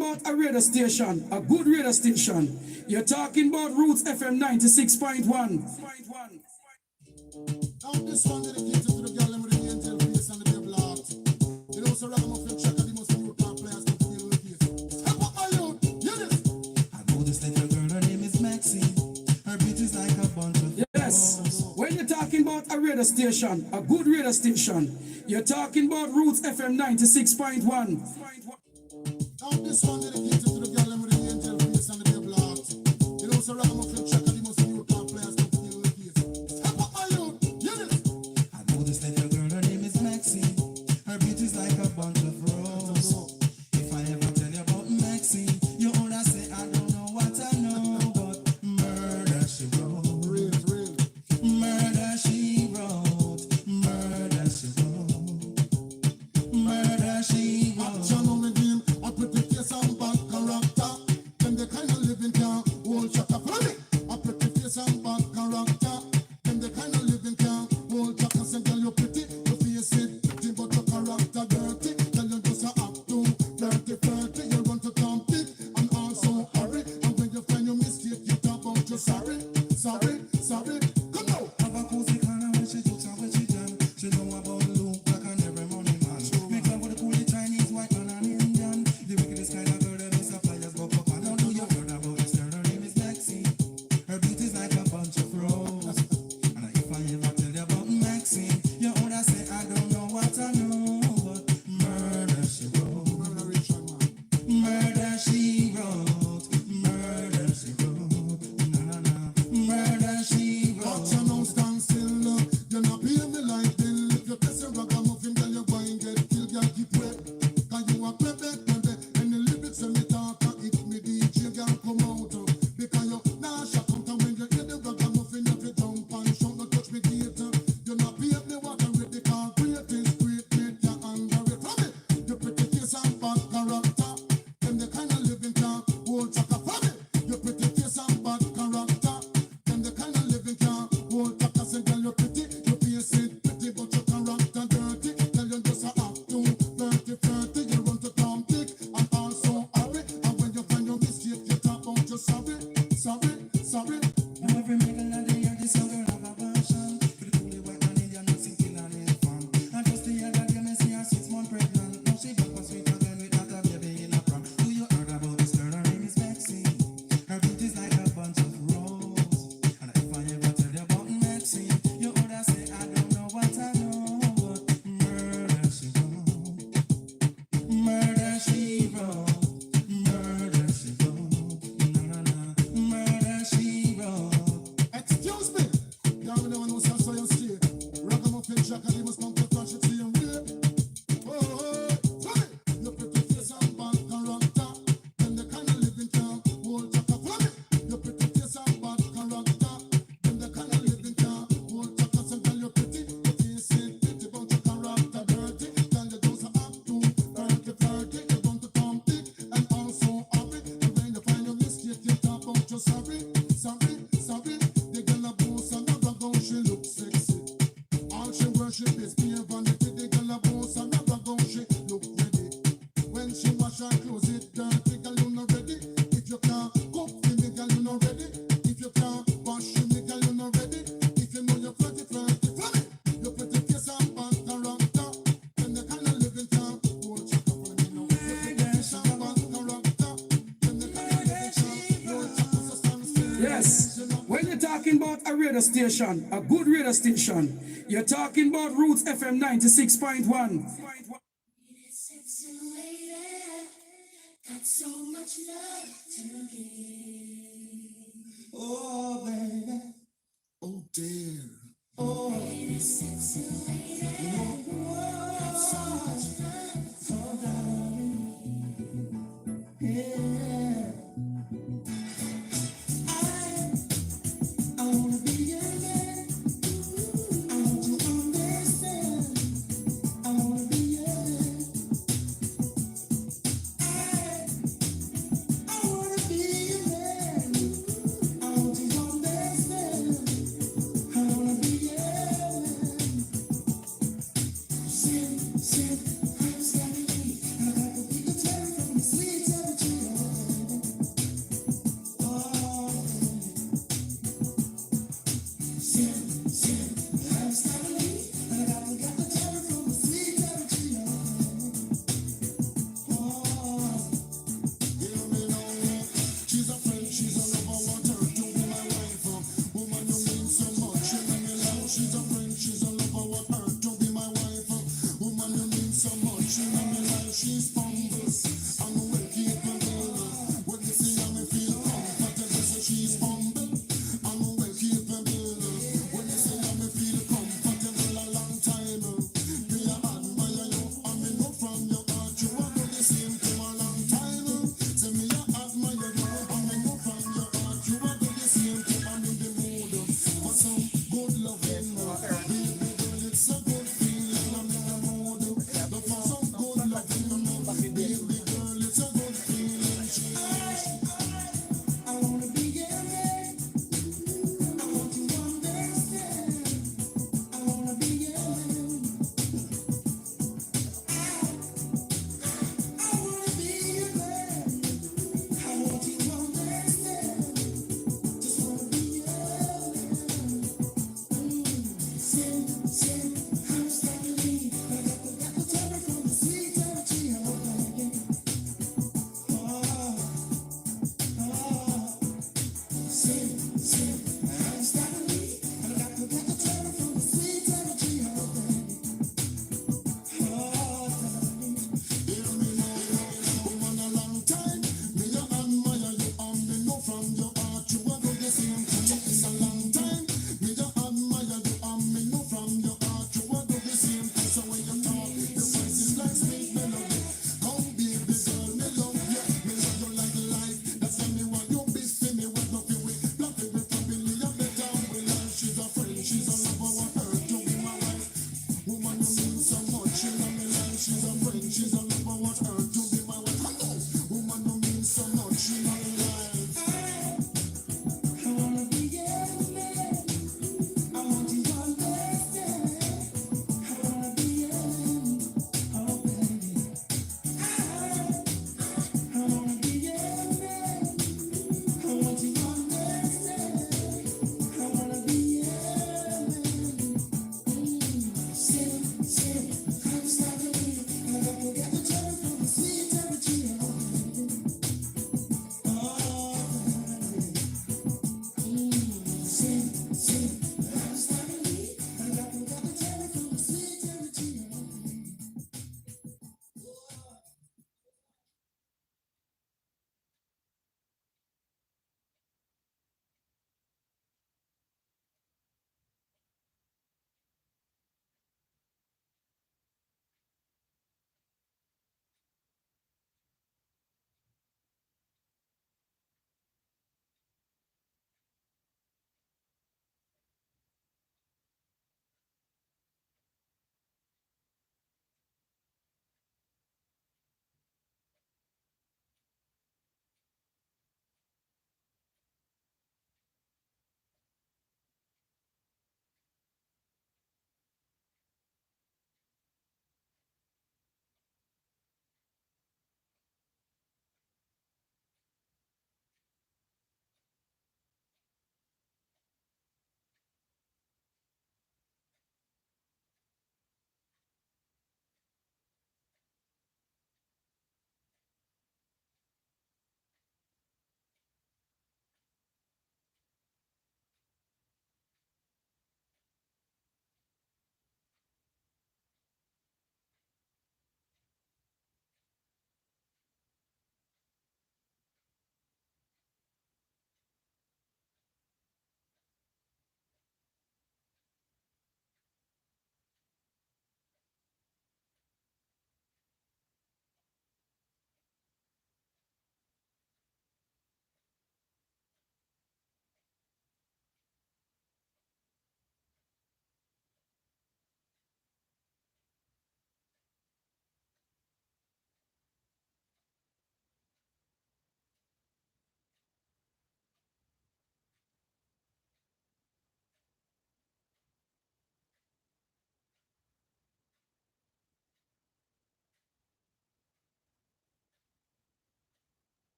about a radio station, a good radio station, you're talking about Roots FM 96.1. Now this one dedicated to the girl with the angel face and the devil heart. You know, so ragamuffin check and the most new plant players come to feel the case. Step up my youth, hear this. I know this little girl, her name is Maxine. Her beauty's like a bunch of Yes, when you're talking about a radio station, a good radio station, you're talking about Roots FM 96.1. Now this one dedicated to the girl with the angel face and the devil heart. You know, so ragamuffin check and the most new plant players come to feel the case. Step up my youth, hear this. I know this little girl, her name is Maxine. Her beauty's like a bunch of roses. If I ever tell you about Maxine, you wanna say I don't know what I know, but murder she wrote. Murder she wrote. Murder she wrote. Murder she wrote. Action on the game, a pretty face and bad character. Them the kind of living can hold shut up. Follow me. A pretty face and bad character. Them the kind of living can hold shut up. Say, girl, you pretty, your face it pretty, but your character dirty. Tell you just a act too dirty, flirty. You run to Tom Dick and also hurry. And when you find your mistake, you talk about you sorry, sorry, sorry. Come now. Have a cozy kind of when she jokes and when she jam. She know about Luke like an every money man. Make love with a coolie Chinese, white man and Indian. The wickedest kind of girl that makes her flyers go up and down. Do you heard about this girl? Her name is Maxine. Her beauty's like a bunch of roses. And if I ever tell you about Maxine, you wanna say I don't know what I know, but murder she wrote. Murder she wrote. Murder she wrote. Na na na. Murder she wrote. Watch your now stand still. You're not paying me like bill. If you press a ragamuffin, girl, you're going to get killed. Girl, keep wet. Cause you are plebe. And the lyrics when me talk, if me DJ, girl, come out. Because you nah shut up. And when you hear the ragamuffin, you fi jump and shout, no touch me gate. You're not paying me what I'm ready. Cause great is great, make you underrate. From it, you pretty face and bad character. Them the kind of living can hold chaka. From it, you pretty face and bad character. Them the kind of living can hold chaka. Say, girl, you pretty, you face it pretty, but your character dirty. Tell you just a act too flirty, flirty. You run to Tom Dick and also hurry. And when you find your mistake, you talk about you sorry, sorry, sorry. Now every middle of the year, this young girl have a passion. For the coolie white man Indian, no single and in fun. And just the other day, me see her 6 months pregnant. Now she back was sweet again with not a baby in a prom. Do you heard about this girl? Her name is Maxine. Her beauty's like a bunch of roses. And if I ever tell you about Maxine, you woulda say I don't know what I know, but murder she wrote. Murder she wrote. Murder she wrote. Na na na. Murder she wrote. Excuse me. Y'all know no one so you see. Ragamuffin Jack and he must come to touch it to you. Oh, sorry. You pretty face and bad character. Them the kind of living can hold chaka. Follow me. You pretty face and bad character. Them the kind of living can hold chaka. So girl, you pretty, you face it pretty, but your character dirty. Girl, you just act too flirty, flirty. You run to Tom Dick and also hurry. And when you find your mistake, you talk about you sorry, sorry, sorry. The girl a boss and never go, she look sexy. All she worship is mere vanity. The girl a boss and never go, she look ready. When she wash her clothes, it dirty. Girl, you not ready. If you can't cook for me, girl, you not ready. If you can't wash for me, girl, you not ready. If you know you're flirty, flirty, flirty. You pretty face and bad character. Then the kind of living can hold chaka for me now. You pretty face and bad character. Then the kind of living can hold chaka. So stand still. Yes, when you're talking about a radio station, a good radio station, you're talking about Roots FM 96.1. Got so much love to give. Oh, baby. Oh dear. Oh, Baby, sexy lady. Got so much love to give. yeah. I wanna be your man. I want you to understand. I wanna be your man. I wanna be your man. I want you to understand. I wanna be your man.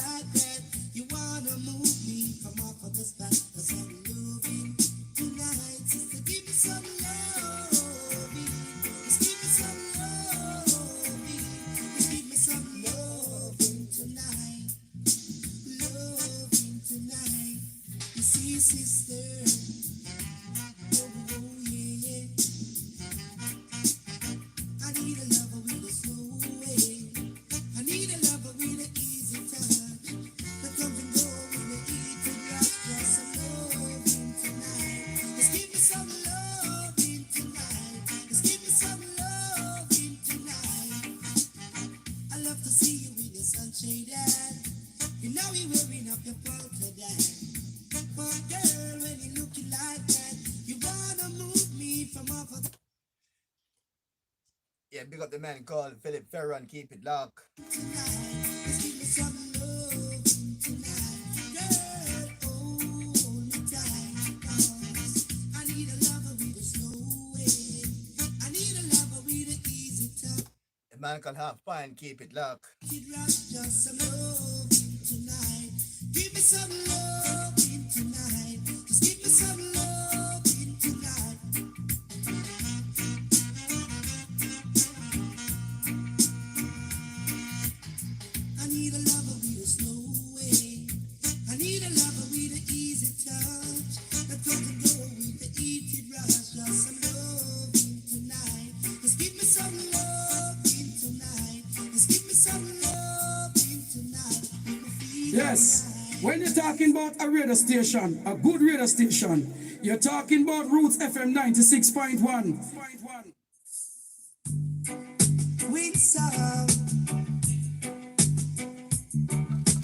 like that. You wanna move me from off of the spot, 'cause I'm loving tonight. Sister, give me some loving. Just give me some loving. Just give me some loving tonight. Loving tonight. You see, sister. Oh, yeah, yeah. I need a lover with a slow way. I need a lover with an easy touch. That comes and go with an easy rush. Just some loving tonight. Just give me some loving tonight. Just give me some loving tonight. I love to see you in your sunshade. You know you're wearing up your polka dot. But girl, when you looking like that, you wanna move me from off of the Yeah, big up the man called Philip Ferron. Keep it locked. just give me some loving tonight. Girl, hold me tight, 'cause I need a lover with a slow way. I need a lover with an easy touch. The man can have fun. Keep it locked. Just some loving tonight. Give me some loving tonight. Just give me some loving tonight. I need a lover with a slow way. I need a lover with an easy touch. That comes and go with the heated rush. Just some loving tonight. Just give me some loving tonight. Just give me some loving tonight. Make me feel Yes. When you're talking about a radio station, a good radio station, you're talking about Roots FM 96.1. with some,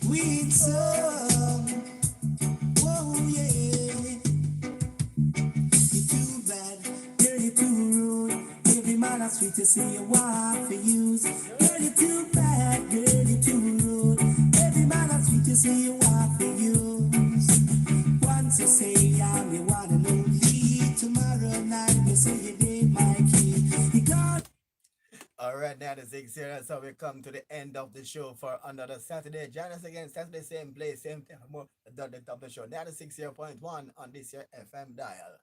with some. Whoa, yeah. You're too bad, girl, you're too rude. Every man I sweet to see you want for use. Girl, you're too bad, girl, you're too rude. Every man I sweet to see you want for use. Once you say I'm the one and only, tomorrow night you say you did my key. You got All right, 96 here. That's how we come to the end of the show for another Saturday. Join us again Saturday, same place, same time. More than the top of the show. 96.1 on this year FM dial.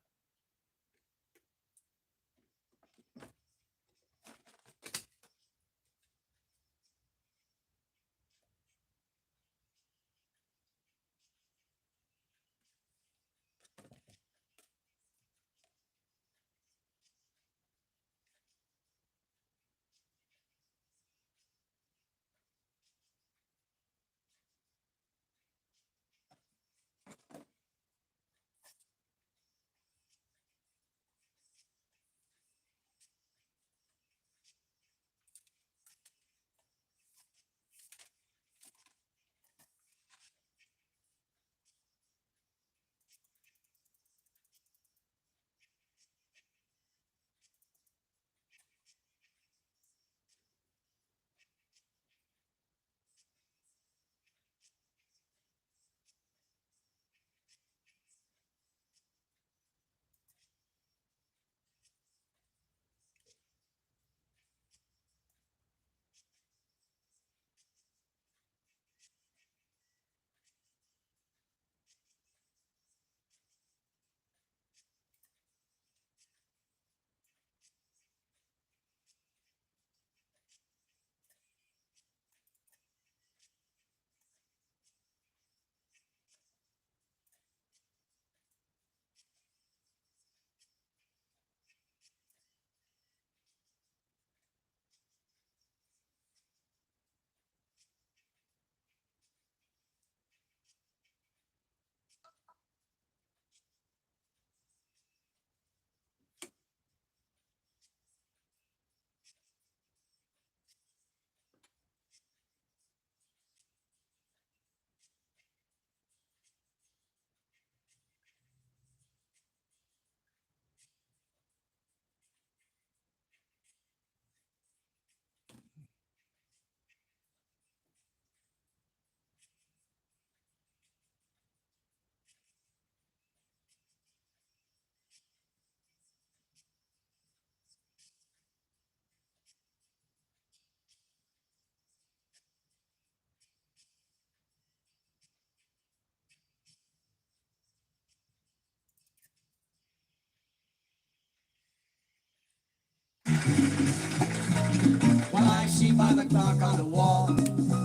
Well, I see by the clock on the wall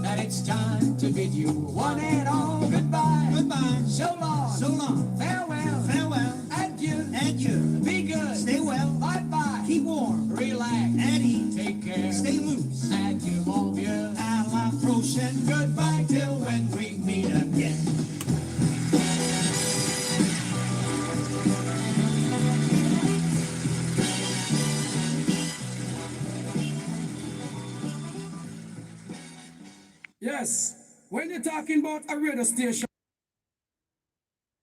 that it's time to bid you one and all goodbye. Goodbye. So long. So long. Farewell. Farewell. Adieu. Adieu. Be good. Stay well. Bye-bye. Keep warm. Relax. And eat. Take care. Stay loose. Adieu, mon vieux. À la prochaine. Goodbye till when we meet again. Yes, when you're talking about a radio station,